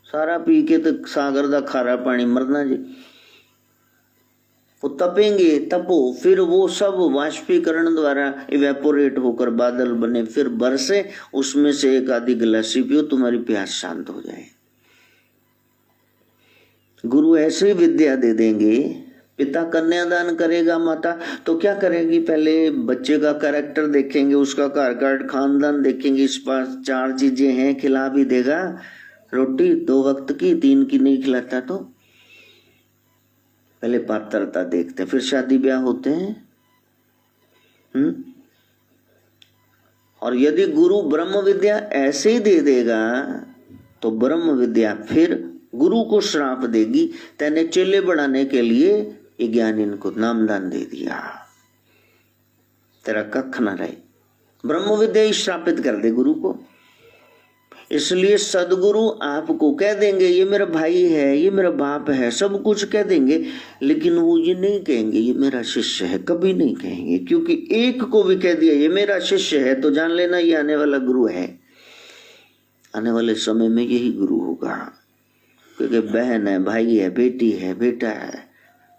सारा पी के तो सागर दा खारा पानी मरना जी। वो तपेंगे, तपो, फिर वो सब वाष्पीकरण द्वारा इवेपोरेट होकर बादल बने, फिर बरसे, उसमें से एक आधी गिलासी पियो, तुम्हारी प्यास शांत हो जाए। गुरु ऐसे विद्या दे देंगे। पिता कन्यादान करेगा, माता तो क्या करेगी, पहले बच्चे का कैरेक्टर देखेंगे, उसका घर खानदान देखेंगे, इस पास 4 चीजें हैं, खिला भी देगा, रोटी 2 वक्त की, 3 की नहीं खिलाता तो पहले पात्रता देखते हैं, फिर शादी ब्याह होते हैं। और यदि गुरु ब्रह्म विद्या ऐसे ही दे देगा तो ब्रह्म विद्या फिर गुरु को श्राप देगी, तेने चेले बढ़ाने के लिए ये ज्ञान इनको नामदान दे दिया, तेरा कख न रहे, ब्रह्म विद्या ही श्रापित कर दे गुरु को। इसलिए सदगुरु आपको कह देंगे ये मेरा भाई है, ये मेरा बाप है, सब कुछ कह देंगे, लेकिन वो ये नहीं कहेंगे ये मेरा शिष्य है, कभी नहीं कहेंगे। क्योंकि एक को भी कह दिया ये मेरा शिष्य है तो जान लेना ये आने वाला गुरु है, आने वाले समय में यही गुरु होगा। क्योंकि बहन है, भाई है, बेटी है, बेटा है,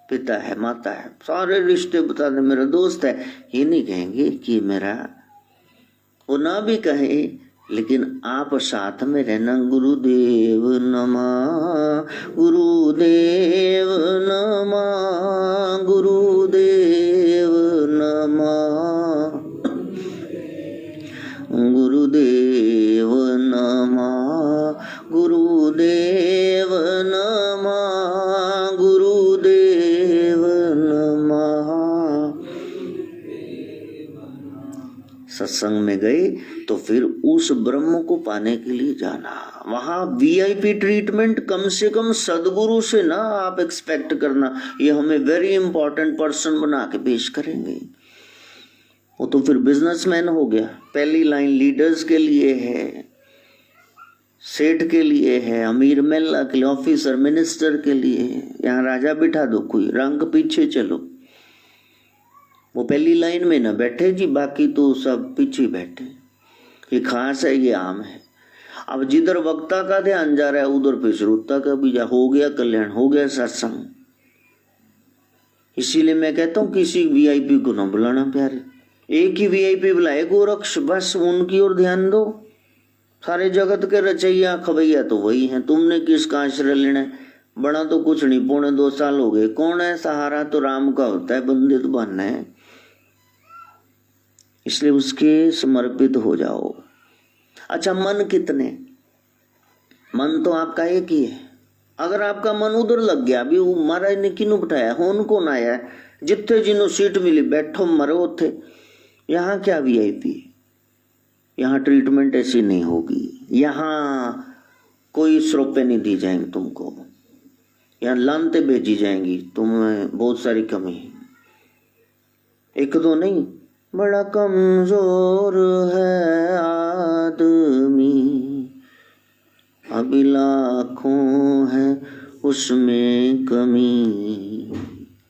पिता है, माता है, सारे रिश्ते बता दे मेरा दोस्त है, ये नहीं कहेंगे कि मेरा, वो ना भी कहे लेकिन आप साथ में रहना, गुरुदेव नमः, गुरुदेव नमः, गुरुदेव नमः, गुरुदेव नमः, गुरुदेव नमः, गुरुदेव नमः। सत्संग में गए तो फिर उस ब्रह्म को पाने के लिए जाना, वहां वीआईपी ट्रीटमेंट कम से कम सदगुरु से ना आप एक्सपेक्ट करना, ये हमें वेरी इंपॉर्टेंट पर्सन बना के पेश करेंगे। वो तो फिर बिजनेसमैन हो गया। पहली लाइन लीडर्स के लिए है, सेठ के लिए है, अमीर मेला के लिए, ऑफिसर मिनिस्टर के लिए है। यहाँ राजा बिठा दो, कोई रंग पीछे चलो, वो पहली लाइन में ना बैठे जी, बाकी तो सब पीछे बैठे। ये खास है, ये आम है। अब जिधर वक्ता का ध्यान जा रहा है उधर फिर श्रोता का भी जा, हो गया कल्याण, हो गया सत्संग। इसीलिए मैं कहता हूँ किसी वीआईपी को न बुलाना प्यारे, एक ही वीआईपी बुलाए गोरक्ष, बस उनकी ओर ध्यान दो। सारे जगत के रचैया खबैया तो वही हैं, तुमने किसका आश्रय लेना है? बड़ा तो कुछ नहीं, 2.25 साल हो गए, कौन है सहारा? तो राम का होता है, बंदे तो बनना है, इसलिए उसके समर्पित हो जाओ। अच्छा, मन कितने? मन तो आपका एक ही है। अगर आपका मन उधर लग गया, अभी महाराज ने किन्नू बिठाया, होन कौन आया है? जिथे जिन्हों सीट मिली बैठो मरो थे। यहाँ क्या VIP, यहाँ ट्रीटमेंट ऐसी नहीं होगी, यहाँ कोई 100 रुपये नहीं दी जाएंगे तुमको, यहाँ लानते भेजी जाएंगी, तुम्हें बहुत सारी कमी। एक दो नहीं, बड़ा कमजोर है आदमी, अभी लाखों है उसमें कमी।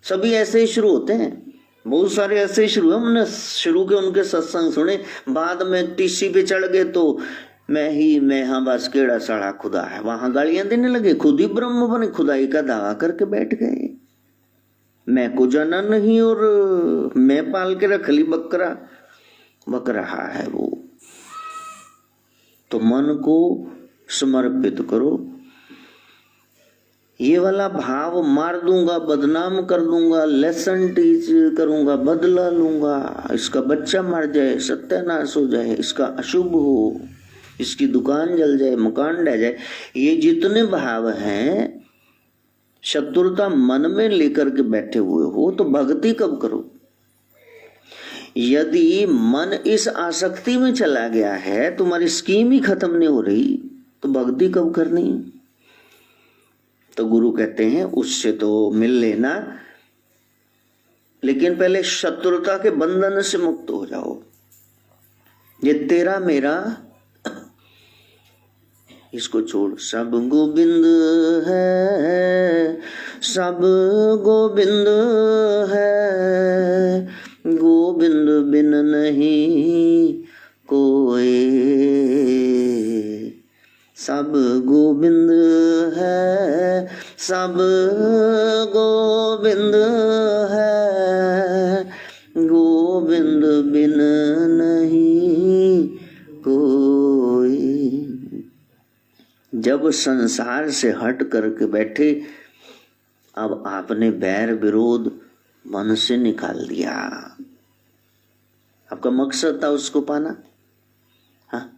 सभी ऐसे ही शुरू होते हैं, बहुत सारे ऐसे ही शुरू है। हमने शुरू के उनके सत्संग सुने, बाद में टीसी पे चढ़ गए तो मैं हाँ बस केड़ा साड़ा खुदा है, वहां गालियां देने लगे, खुद ही ब्रह्म बने, खुदाई का दावा करके बैठ गए। मैं को जाना नहीं और मैं पाल के रख ली बकरा, बक रहा है वो। तो मन को समर्पित करो। ये वाला भाव, मार दूंगा, बदनाम कर दूंगा, लेसन टीच करूंगा, बदला लूंगा, इसका बच्चा मर जाए, सत्यानाश हो जाए, इसका अशुभ हो, इसकी दुकान जल जाए, मकान ढह जाए, ये जितने भाव हैं शत्रुता मन में लेकर के बैठे हुए हो तो भक्ति कब करो? यदि मन इस आसक्ति में चला गया है, तुम्हारी स्कीम ही खत्म नहीं हो रही, तो भक्ति कब करनी? तो गुरु कहते हैं उससे तो मिल लेना, लेकिन पहले शत्रुता के बंधन से मुक्त हो जाओ। ये तेरा मेरा, इसको छोड़। सब गोविंद है, सब गोविंद है, गोविंद बिन नहीं कोई। सब गोविंद है, सब गोविंद है, गोविंद बिन नहीं कोई। जब संसार से हट करके बैठे, अब आपने बैर विरोध मन से निकाल दिया। आपका मकसद था उसको पाना। हाँ,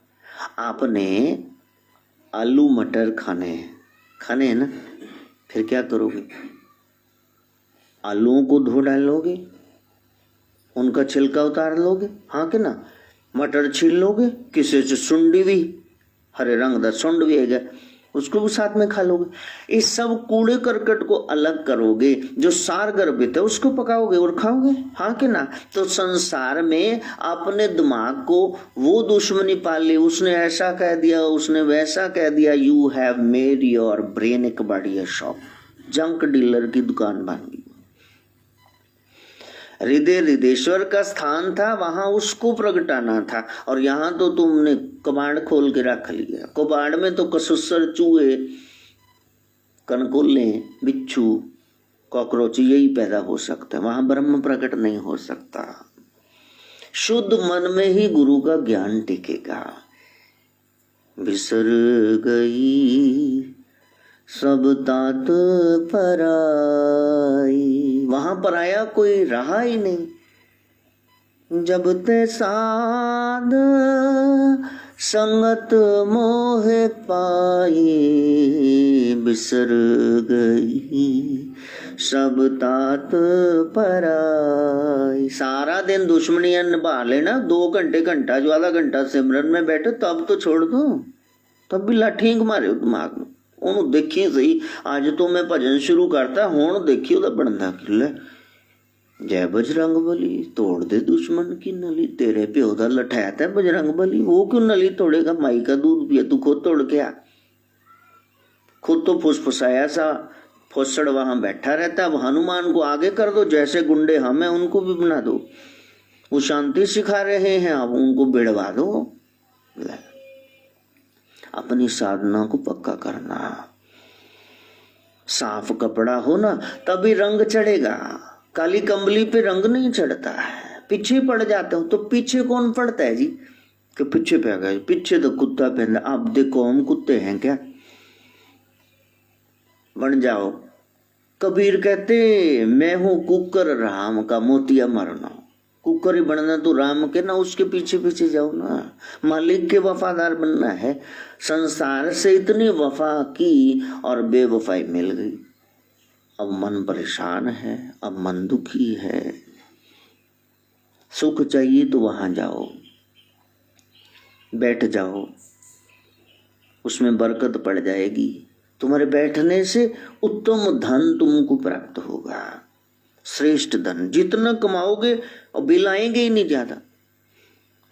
आपने आलू मटर खाने हैं ना, फिर क्या करोगे? आलूओं को धो डालोगे, उनका छिलका उतार लोगे, हाँ कि ना? मटर छील लोगे, किसी से सुंडी भी, हरे रंग का सुंड भी है, उसको भी साथ में खा लोगे। इस सब कूड़े करकट को अलग करोगे, जो सार गर्भित है उसको पकाओगे और खाओगे, हाँ कि ना? तो संसार में अपने दिमाग को वो दुश्मनी पाल ली, उसने ऐसा कह दिया, उसने वैसा कह दिया। You have made your brain एक बड़ी शॉप, जंक डीलर की दुकान बन गई। हृदय हृदयेश्वर का स्थान था, वहां उसको प्रगटाना था, और यहाँ तो तुमने कबाड़ खोल के रख लिया। कबाड़ में तो कसुसर, चूहे, कनकुल्ले, बिच्छू, कॉकरोच यही पैदा हो सकता है, वहां ब्रह्म प्रकट नहीं हो सकता। शुद्ध मन में ही गुरु का ज्ञान टिकेगा। बिसर गई सब तात पराई, वहां पराया कोई रहा ही नहीं। जब ते साध संगत मोह पाई, बिसर गई सब तात पराई। सारा दिन दुश्मनियां निभा लेना, 2 घंटे घंटा जो आधा घंटा सिमरन में बैठे, तब तो छोड़ दो, तब भी लाठी मारे दिमाग में। ਉਹਨੂੰ देखी सही, अज तो मैं भजन शुरू करता, हुण देखी ਉਹਦਾ ਬਣਦਾ ਕਿੱਲੇ। जय बजरंग बली, तोड़ दे दुश्मन की नली, तेरे प्यो का लठैत है बजरंग बली, वो क्यों नली तोड़ेगा? माई का दूध पिया, तू खुद तोड़ के आ। खुद तो फुसफुसाया सा फुसड़ वहां बैठा रहता। अब हनुमान को आगे कर दो, जैसे गुंडे हम हैं उनको भी बना दो। वो शांति सिखा रहे हैं, अब उनको बिड़वा दो। अपनी साधना को पक्का करना। साफ कपड़ा हो ना, तभी रंग चढ़ेगा। काली कंबली पे रंग नहीं चढ़ता है, पीछे पड़ जाते हो। तो पीछे कौन पड़ता है जी? कि पीछे पे गए, पीछे तो कुत्ता पहना। आप देखो हम कुत्ते हैं क्या? बन जाओ। कबीर कहते मैं हूं कुकर राम का, मोतिया मरना। कुकर ही बनना तो राम के ना, उसके पीछे पीछे जाओ ना। मालिक के वफादार बनना है। संसार से इतनी वफा की और बेवफाई मिल गई। अब मन परेशान है, अब मन दुखी है। सुख चाहिए तो वहां जाओ, बैठ जाओ, उसमें बरकत पड़ जाएगी। तुम्हारे बैठने से उत्तम धन तुमको प्राप्त होगा, श्रेष्ठ धन। जितना कमाओगे और बिल आएंगे ही नहीं ज्यादा,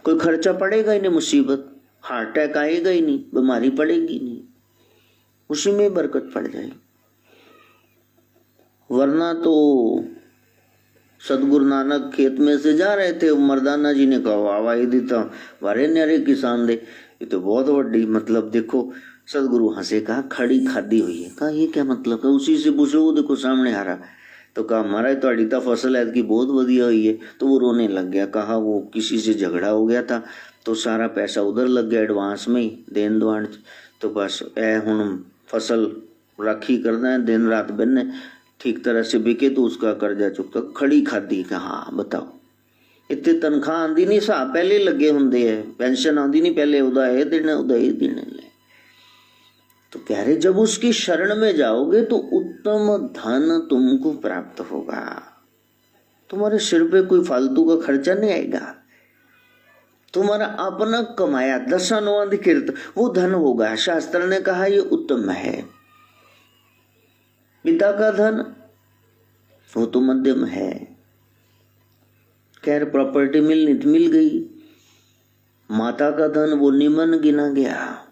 कोई खर्चा पड़ेगा ही नहीं, मुसीबत हार्ट अटैक आएगा ही नहीं, बीमारी पड़ेगी नहीं, उसी में बरकत पड़ जाएगी। वरना तो सतगुरु नानक खेत में से जा रहे थे, मर्दाना जी ने कहा आवाई देता वारे न्यारे किसान दे, ये तो बहुत बड़ी मतलब। देखो सतगुरु हंसे, कहा खड़ी खादी हुई है। कहा ये क्या मतलब है? उसी से पूछो, वो देखो सामने आ रहा। तो कहा महाराज तो अड़ीता फसल है कि बहुत बढ़िया हुई है। तो वो रोने लग गया, कहा वो किसी से झगड़ा हो गया था तो सारा पैसा उधर लग गया एडवांस में ही, देन दुआन। तो बस ए हुण फसल राखी करना है, दिन रात बनने ठीक तरह से बिके तो उसका कर्जा चुकता। खड़ी खादी। कहा बताओ, इतने तनख्वाह आंदी नहीं, साहब पहले लगे होंगे है, पेंशन आंदी नहीं पहले, उदा ही देने ले। तो कह रहे जब उसकी शरण में जाओगे तो उत्तम धन तुमको प्राप्त होगा, तुम्हारे सिर पे कोई फालतू का खर्चा नहीं आएगा, तुम्हारा अपना कमाया दशानुअधिकृत वो धन होगा। शास्त्र ने कहा ये उत्तम है। पिता का धन वो तो मध्यम है, खैर प्रॉपर्टी मिलनी तो मिल गई। माता का धन वो निमन गिना गया,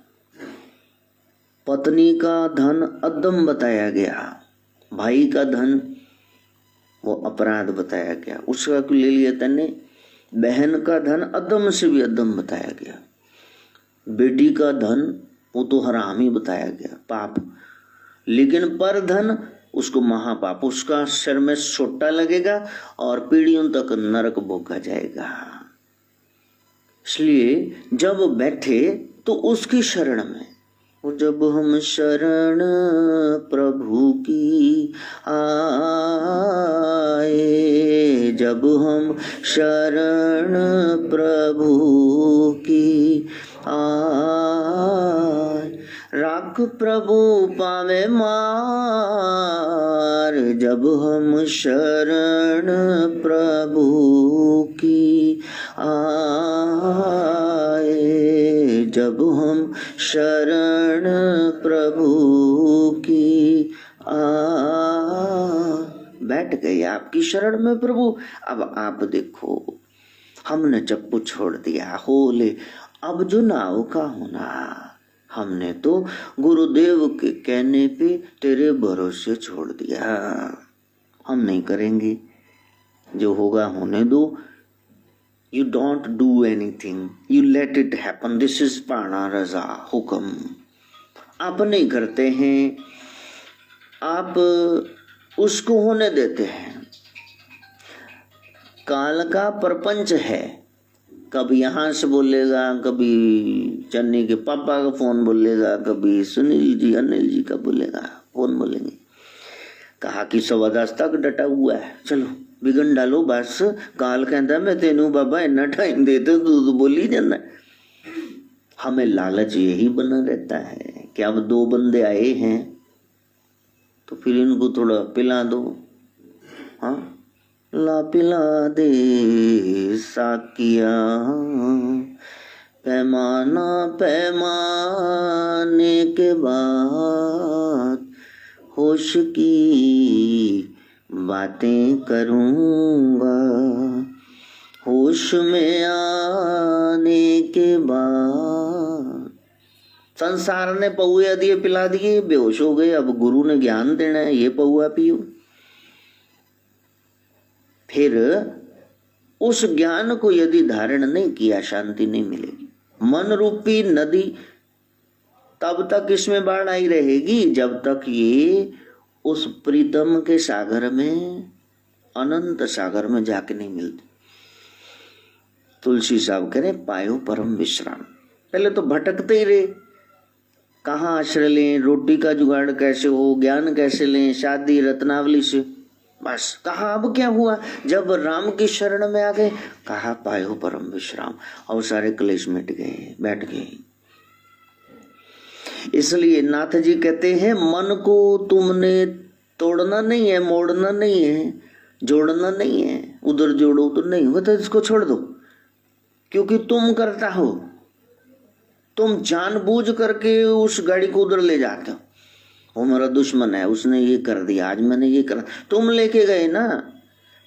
पत्नी का धन अदम बताया गया, भाई का धन वो अपराध बताया गया, उसका क्यों ले लिया तने। बहन का धन अदम से भी अदम बताया गया, बेटी का धन वो तो हराम ही बताया गया, पाप। लेकिन पर धन उसको महापाप, उसका सिर में सोटा लगेगा और पीढ़ियों तक नरक भोगा जाएगा। इसलिए जब बैठे तो उसकी शरण में, जब हम शरण प्रभु की आए, जब हम शरण प्रभु की आए, राख प्रभु पावे मार। जब हम शरण प्रभु की आए, जब हम शरण प्रभु की बैठ गए आपकी शरण में प्रभु। अब आप देखो, हमने चप्पू छोड़ दिया होले, अब जो नाव का होना, हमने तो गुरुदेव के कहने पे तेरे भरोसे छोड़ दिया, हम नहीं करेंगे, जो होगा होने दो। You don't do anything, you let it happen. This is पाना रजा हुक्म। आप नहीं करते हैं, आप उसको होने देते हैं। काल का प्रपंच है, कभी यहाँ से बोलेगा, कभी चन्नी के पापा का फोन बोलेगा, कभी सुनील जी अनिल जी का बोलेगा, फोन बोलेंगे। कहा कि 10:15 तक डटा हुआ है, चलो बिगन डालो बस। काल कहता मैं तेनू बाबा इतना टाइम देते तो बोली जाना। हमें लालच यही बना रहता है कि अब 2 बंदे आए हैं तो फिर इनको थोड़ा पिला दो। हाँ, ला पिला दे साकिया, पैमाना पैमाने के बाद होश की बातें करूँगा, होश में आने के बाद। संसार ने पौआ दिए पिला दिए, बेहोश हो गए। अब गुरु ने ज्ञान देना है, ये पौआ पियो। फिर उस ज्ञान को यदि धारण नहीं किया, शांति नहीं मिलेगी। मन रूपी नदी तब तक इसमें बाढ़ आई रहेगी जब तक ये उस प्रीतम के सागर में, अनंत सागर में जाके नहीं मिलती। तुलसी साहब कह रहे पायो परम विश्राम। पहले तो भटकते ही रहे, कहाँ आश्रय लें, रोटी का जुगाड़ कैसे हो, ज्ञान कैसे लें, शादी रत्नावली से, बस कहा अब क्या हुआ। जब राम की शरण में आ गए, कहा पायो परम विश्राम, और सारे क्लेश मिट गए, बैठ गए। इसलिए नाथ जी कहते हैं मन को तुमने तोड़ना नहीं है, मोड़ना नहीं है, जोड़ना नहीं है। उधर जोड़ो तो नहीं होता, इसको छोड़ दो, क्योंकि तुम करता हो, तुम जानबूझ करके उस गाड़ी को उधर ले जाते हो। वो मेरा दुश्मन है, उसने ये कर दिया, आज मैंने ये कर, तुम लेके गए ना।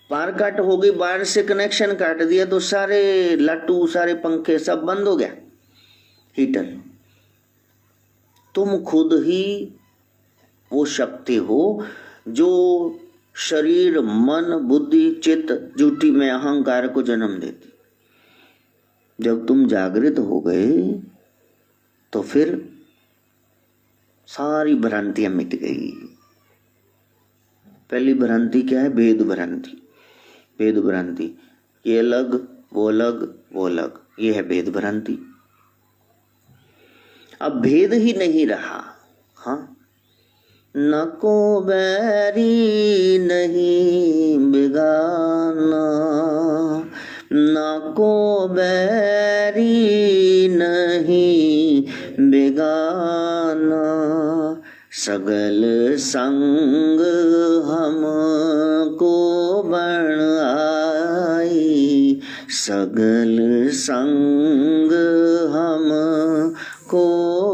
पार काट हो गई, बाहर से कनेक्शन काट दिया तो सारे लट्टू, सारे पंखे सब बंद हो गया, हीटर। तुम खुद ही वो शक्ति हो जो शरीर, मन, बुद्धि, चित्त, झूठी में अहंकार को जन्म देती। जब तुम जागृत हो गए तो फिर सारी भ्रांतियां मिट गई। पहली भ्रांति क्या है? भेद भ्रांति। भेद भ्रांति, ये अलग, वो अलग, वो अलग, ये है भेद भ्रांति। अब भेद ही नहीं रहा। हाँ, न को बैरी नहीं बेगाना, न को बैरी नहीं बेगाना, सगल संग हमको बण आई, सगल संग हमको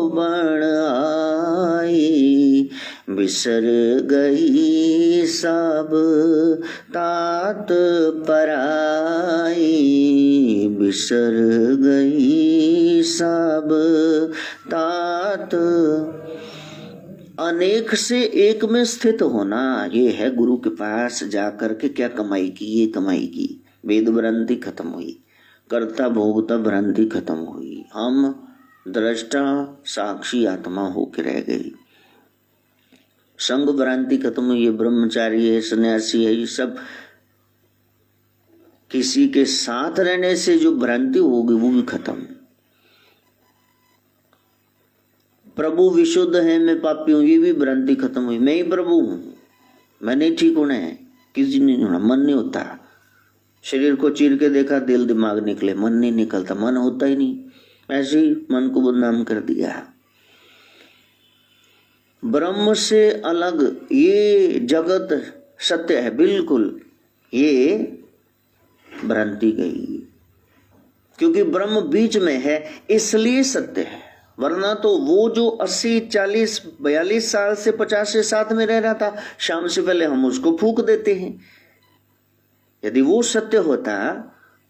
बण आई, बिसर गई सब तात पराई, बिसर गई सब तात। अनेक से एक में स्थित होना, ये है गुरु के पास जाकर के क्या कमाई की, ये कमाई की। वेद भ्रांति खत्म हुई, कर्ता भोगता भ्रांति खत्म हुई, हम दृष्टा साक्षी आत्मा होके रह गई। संग भ्रांति खत्म हुई, ब्रह्मचारी है, सन्यासी है, ये सब किसी के साथ रहने से जो भ्रांति होगी वो भी खत्म। प्रभु विशुद्ध है, मैं पापी हूं, ये भी भ्रांति खत्म हुई। मैं ही प्रभु हूं, मैं नहीं ठीक होना है, किसी नहीं होना, मन नहीं होता। शरीर को चीर के देखा, दिल दिमाग निकले, मन नहीं निकलता, मन होता ही नहीं। ऐसे ही मन को बदनाम कर दिया। ब्रह्म से अलग ये जगत सत्य है बिल्कुल, ये भ्रांति गई। क्योंकि ब्रह्म बीच में है इसलिए सत्य है, वरना तो वो जो 80, 40, 42 साल से 50 से साथ में रह रहा था, शाम से पहले हम उसको फूंक देते हैं। यदि वो सत्य होता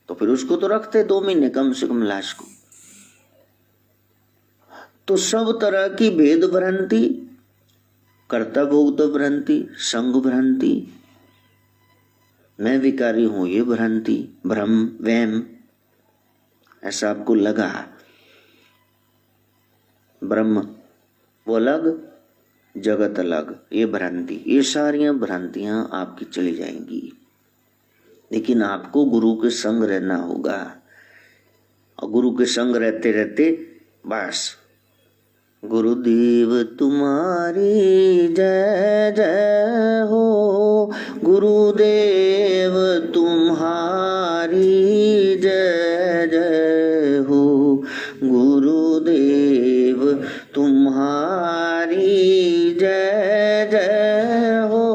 तो फिर उसको तो रखते 2 महीने कम से कम लाश को। तो सब तरह की भेद भ्रांति, कर्ता भोगता भ्रांति, संग भ्रांति, मैं विकारी हूं ये भ्रांति, भ्रम, वहम, ऐसा आपको लगा। ब्रह्म वो अलग, जगत अलग, ये भ्रांति, ये सारियां भ्रांतियां आपकी चली जाएंगी। लेकिन आपको गुरु के संग रहना होगा, और गुरु के संग रहते रहते बस गुरुदेव तुम्हारी जय जय हो, गुरुदेव तुम्हारी जय जय हो, गुरुदेव तुम्हारी जय जय हो,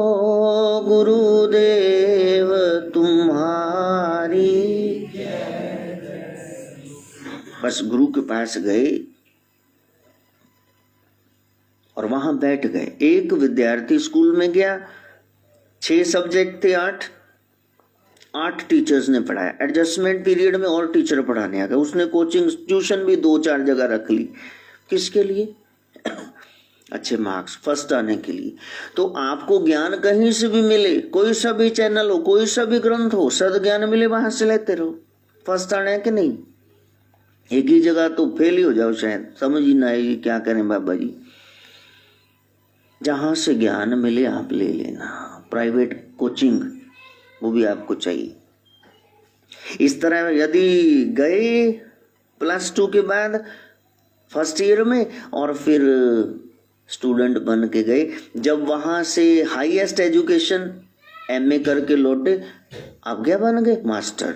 गुरुदेव तुम्हारी जय जय। बस गुरु के पास गए और वहां बैठ गए। एक विद्यार्थी स्कूल में गया, 6 सब्जेक्ट थे, 8 टीचर्स ने पढ़ाया। एडजस्टमेंट पीरियड में और टीचर पढ़ाने आ गए। उसने कोचिंग ट्यूशन भी 2-4 जगह रख ली। किसके लिए? अच्छे मार्क्स, फर्स्ट आने के लिए। तो आपको ज्ञान कहीं से भी मिले, कोई सा भी चैनल हो, कोई सा भी ग्रंथ हो, सद ज्ञान मिले, वहां से लेते रहो। फर्स्ट आने है कि नहीं? एक ही जगह तो फेल ही हो जाओ, शायद समझ ही ना आएगी क्या करें बाबा जी। जहां से ज्ञान मिले आप ले लेना। प्राइवेट कोचिंग वो भी आपको चाहिए। इस तरह यदि गए +2 के बाद फर्स्ट ईयर में और फिर स्टूडेंट बन के गए, जब वहां से हाईएस्ट एजुकेशन MA करके लौटे, आप क्या बन गए? मास्टर।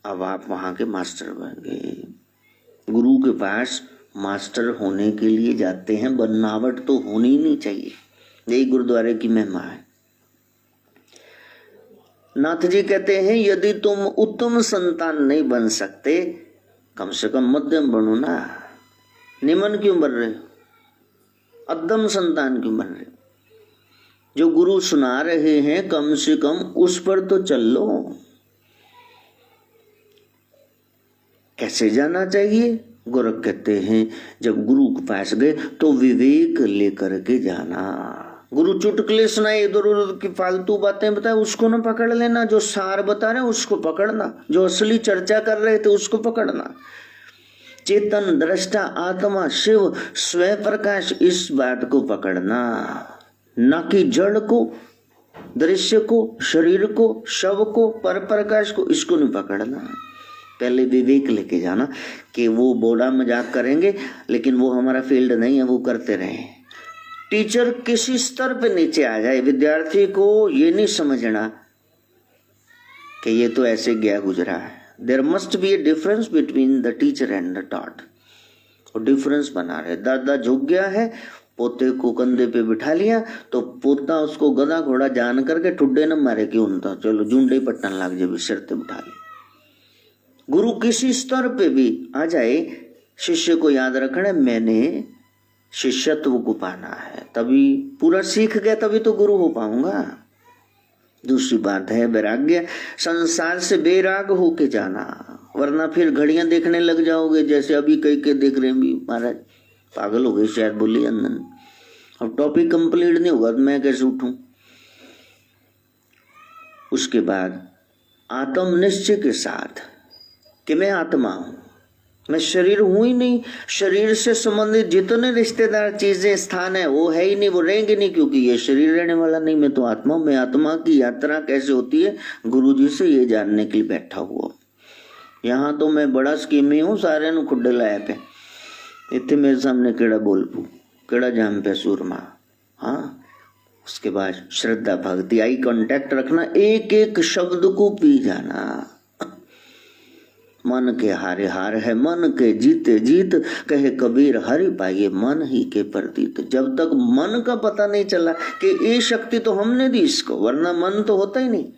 अब आप वहां के मास्टर बन गए। गुरु के पास मास्टर होने के लिए जाते हैं, बनावट तो होनी ही नहीं चाहिए। यही गुरुद्वारे की महिमा है। नाथ जी कहते हैं यदि तुम उत्तम संतान नहीं बन सकते, कम से कम मध्यम बनो ना। निमन क्यों बन रहे हो, अधम संतान क्यों बन रहे हो? जो गुरु सुना रहे हैं कम से कम उस पर तो चल लो। कैसे जाना चाहिए? गोरख कहते हैं जब गुरु के पास गए तो विवेक लेकर के जाना। गुरु चुटकुले सुनाए, इधर उधर की फालतू बातें बताए, उसको न पकड़ लेना। जो सार बता रहे उसको पकड़ना, जो असली चर्चा कर रहे थे उसको पकड़ना। चेतन, दृष्टा, आत्मा, शिव, स्वयं प्रकाश, इस बात को पकड़ना, न कि जड़ को, दृश्य को, शरीर को, शव को, पर प्रकाश को, इसको नहीं पकड़ना। पहले विवेक लेके जाना कि वो बोला मजाक करेंगे लेकिन वो हमारा फील्ड नहीं है, वो करते रहे। टीचर किसी स्तर पे नीचे आ जाए, विद्यार्थी को ये नहीं समझना कि ये तो ऐसे गया गुजरा है। There must be a difference between the teacher and the taught. और डिफरेंस बना रहे। दादा झुक गया है, पोते को कंधे पे बिठा लिया तो पोता उसको गधा घोड़ा जान करके ठुड्डे न मारे क्यों उनता, चलो झुंडे पट्टन लाग जाए, शर्ते बिठा ले। गुरु किसी स्तर पे भी आ जाए, शिष्य को याद रखना मैंने शिष्यत्व को पाना है, तभी पूरा सीख गया, तभी तो गुरु हो पाऊंगा। दूसरी बात है वैराग्य, संसार से बेराग होके जाना, वरना फिर घड़ियां देखने लग जाओगे जैसे अभी कई के देख रहे हैं भी, महाराज पागल हो गए शायद, बोली अंदन। अब टॉपिक कंप्लीट नहीं होगा तो मैं कैसे उठूं। उसके बाद आत्मनिश्चय के साथ कि मैं आत्मा हूं, मैं शरीर हूं ही नहीं। शरीर से संबंधित जितने रिश्तेदार चीजें स्थान है वो है ही नहीं, वो रहेंगे नहीं, क्योंकि ये शरीर रहने वाला नहीं। मैं तो आत्मा, मैं आत्मा की यात्रा कैसे होती है गुरु जी से ये जानने के लिए बैठा हुआ। यहाँ तो मैं बड़ा स्कीमी हूँ, सारे नु खुड्डे लाया पे इतने मेरे सामने केड़ा बोल पू, केड़ा जाम पे सूरमा। हाँ, उसके बाद श्रद्धा भक्ति, आई कांटेक्ट रखना, एक एक शब्द को पी जाना। मन के हारे हार है, मन के जीते जीत, कहे कबीर हरि पाइए मन ही के प्रतीत। जब तक मन का पता नहीं चला कि ये शक्ति तो हमने दी इसको, वरना मन तो होता ही नहीं।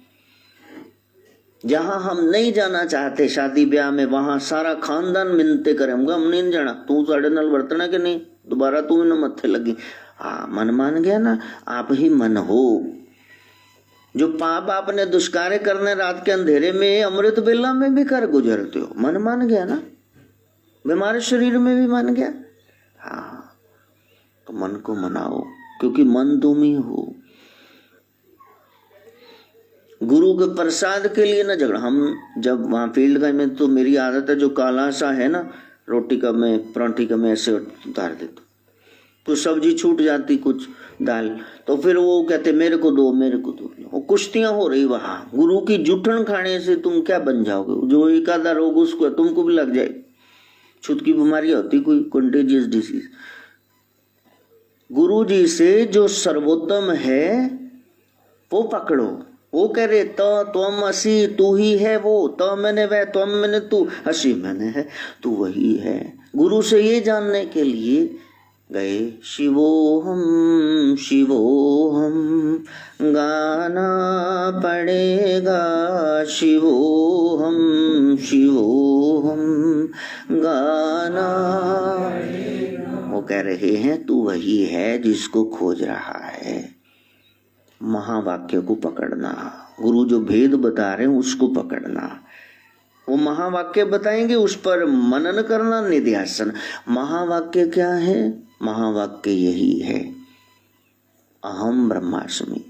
जहां हम नहीं जाना चाहते शादी ब्याह में, वहां सारा खानदान मिन्नते करेंगे हम नहीं जाना, तू साढ़े नाल बरतना के नहीं, दोबारा तू न मत्थे लगी। हाँ, मन मान गया ना, आप ही मन हो। जो पाप आपने दुष्कार्य करने रात के अंधेरे में, अमृत बेला में भी कर गुजरते हो, मन मान गया ना, बीमार शरीर में भी मान गया। हाँ, तो मन को मनाओ, क्योंकि मन तुम ही हो। गुरु के प्रसाद के लिए ना झगड़ा। हम जब वहां फील्ड का में, तो मेरी आदत है जो काला सा है ना, रोटी का मैं, परांठी का मैं ऐसे उतार देता, कुछ सब्जी छूट जाती, कुछ दाल, तो फिर वो कहते मेरे को दो, मेरे को दो। वो कुश्तियां हो रही वहां। गुरु की जुठन खाने से तुम क्या बन जाओगे? जो एक आधा रोग उसको तुमको भी लग जाए, छूत की बीमारी होती, कोई कंटेजियस डिसीज। गुरु जी से जो सर्वोत्तम है वो पकड़ो। वो कह रहे तो तुम असी, तू ही है वो, तो मैंने वह, तुम मैंने तू, असी मैंने है, तू वही है। गुरु से ये जानने के लिए गए, शिवोहम शिवोहम गाना पड़ेगा, शिवोहम शिवोहम गाना। वो कह रहे हैं तू वही है जिसको खोज रहा है। महावाक्य को पकड़ना, गुरु जो भेद बता रहे हैं उसको पकड़ना। वो महावाक्य बताएंगे, उस पर मनन करना, निध्यासन। महावाक्य क्या है? महावाक्य यही है, अहम ब्रह्मास्मि।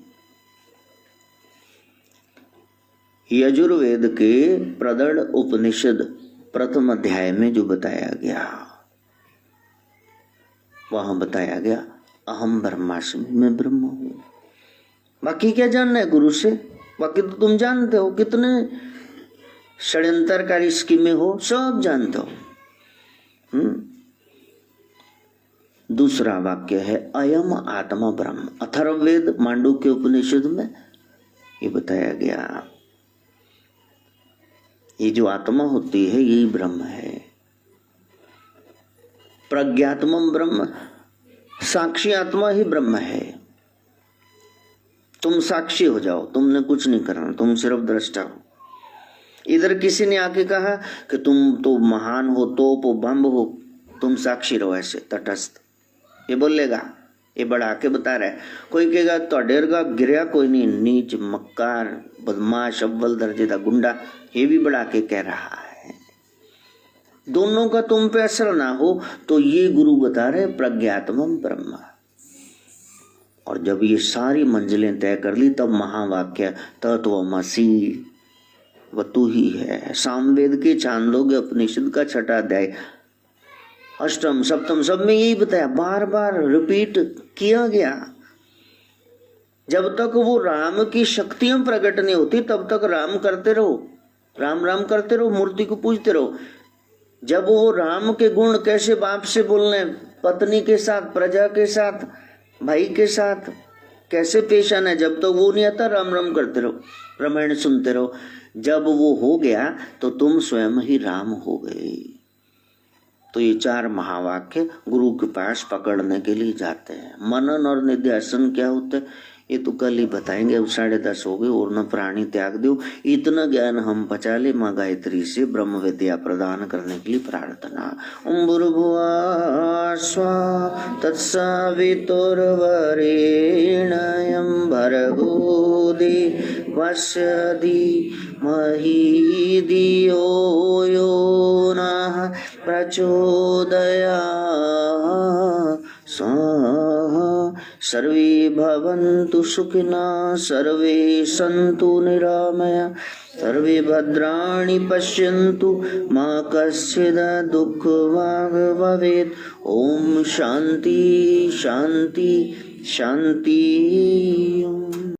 यजुर्वेद के प्रदढ़ उपनिषद प्रथम अध्याय में जो बताया गया, वहां बताया गया अहम ब्रह्मास्मि, मैं ब्रह्म हूं। बाकी क्या जानना है गुरु से? बाकी तो तुम जानते हो, कितने षड्यंत्रकारी स्कीमें हो, सब जानते हो। दूसरा वाक्य है अयम आत्मा ब्रह्म। अथर्ववेद मांडुक्य उपनिषद में ये बताया गया, ये जो आत्मा होती है यही ब्रह्म है। प्रज्ञात्मम ब्रह्म, साक्षी आत्मा ही ब्रह्म है। तुम साक्षी हो जाओ, तुमने कुछ नहीं करना, तुम सिर्फ दृष्टा हो। इधर किसी ने आके कहा कि तुम तो महान हो, तोप हो, बम हो, तुम साक्षी रहो ऐसे तटस्थ। ये बोलेगा, ये बढ़ा के बता रहा है। कोई कहेगा तोड़े वर्गा गिरिया कोई नहीं, नीच मक्कार बदमाश अव्वल दर्जे का गुंडा, ये भी बढ़ा के कह रहा है। दोनों का तुम पे असर ना हो तो ये गुरु बता रहे प्रज्ञात्मम ब्रह्म। और जब ये सारी मंजिलें तय कर ली तब महावाक्य तत्वमसि वह तू ही है। सामवेद के छांदोग्य उपनिषद का छठा अध्याय अष्टम सप्तम सब में यही बताया, बार बार रिपीट किया गया। जब तक वो राम की शक्तियां प्रकट नहीं होती तब तक राम करते रहो, राम राम करते रहो, मूर्ति को पूजते रहो। जब वो राम के गुण कैसे बाप से बोलने, पत्नी के साथ, प्रजा के साथ, भाई के साथ कैसे पेश आना है, जब तक वो नहीं आता राम राम करते रहो, रामायण सुनते रहो। जब वो हो गया तो तुम स्वयं ही राम हो गए। तो ये चार महावाक्य गुरु के पास पकड़ने के लिए जाते हैं। मनन और निध्यासन क्या होता है ये तो कल ही बताएंगे। अब 10:30 हो गए और न प्राणी त्याग दो। इतना ज्ञान हम पचा ले। माँ गायत्री से ब्रह्म विद्या प्रदान करने के लिए प्रार्थना। ओम भूर्भुवः स्वः तत्सवितुर्वरेण्यं भर्गो देवस्य धीमहि धियो यो नः प्रचोदयात्। सर्वे भवन्तु सुखिनः, सर्वे सन्तु निरामया, सर्वे भद्राणि पश्यन्तु मा कश्चित् दुःखभाग् भवेत्। ओम शांति शांति शांति।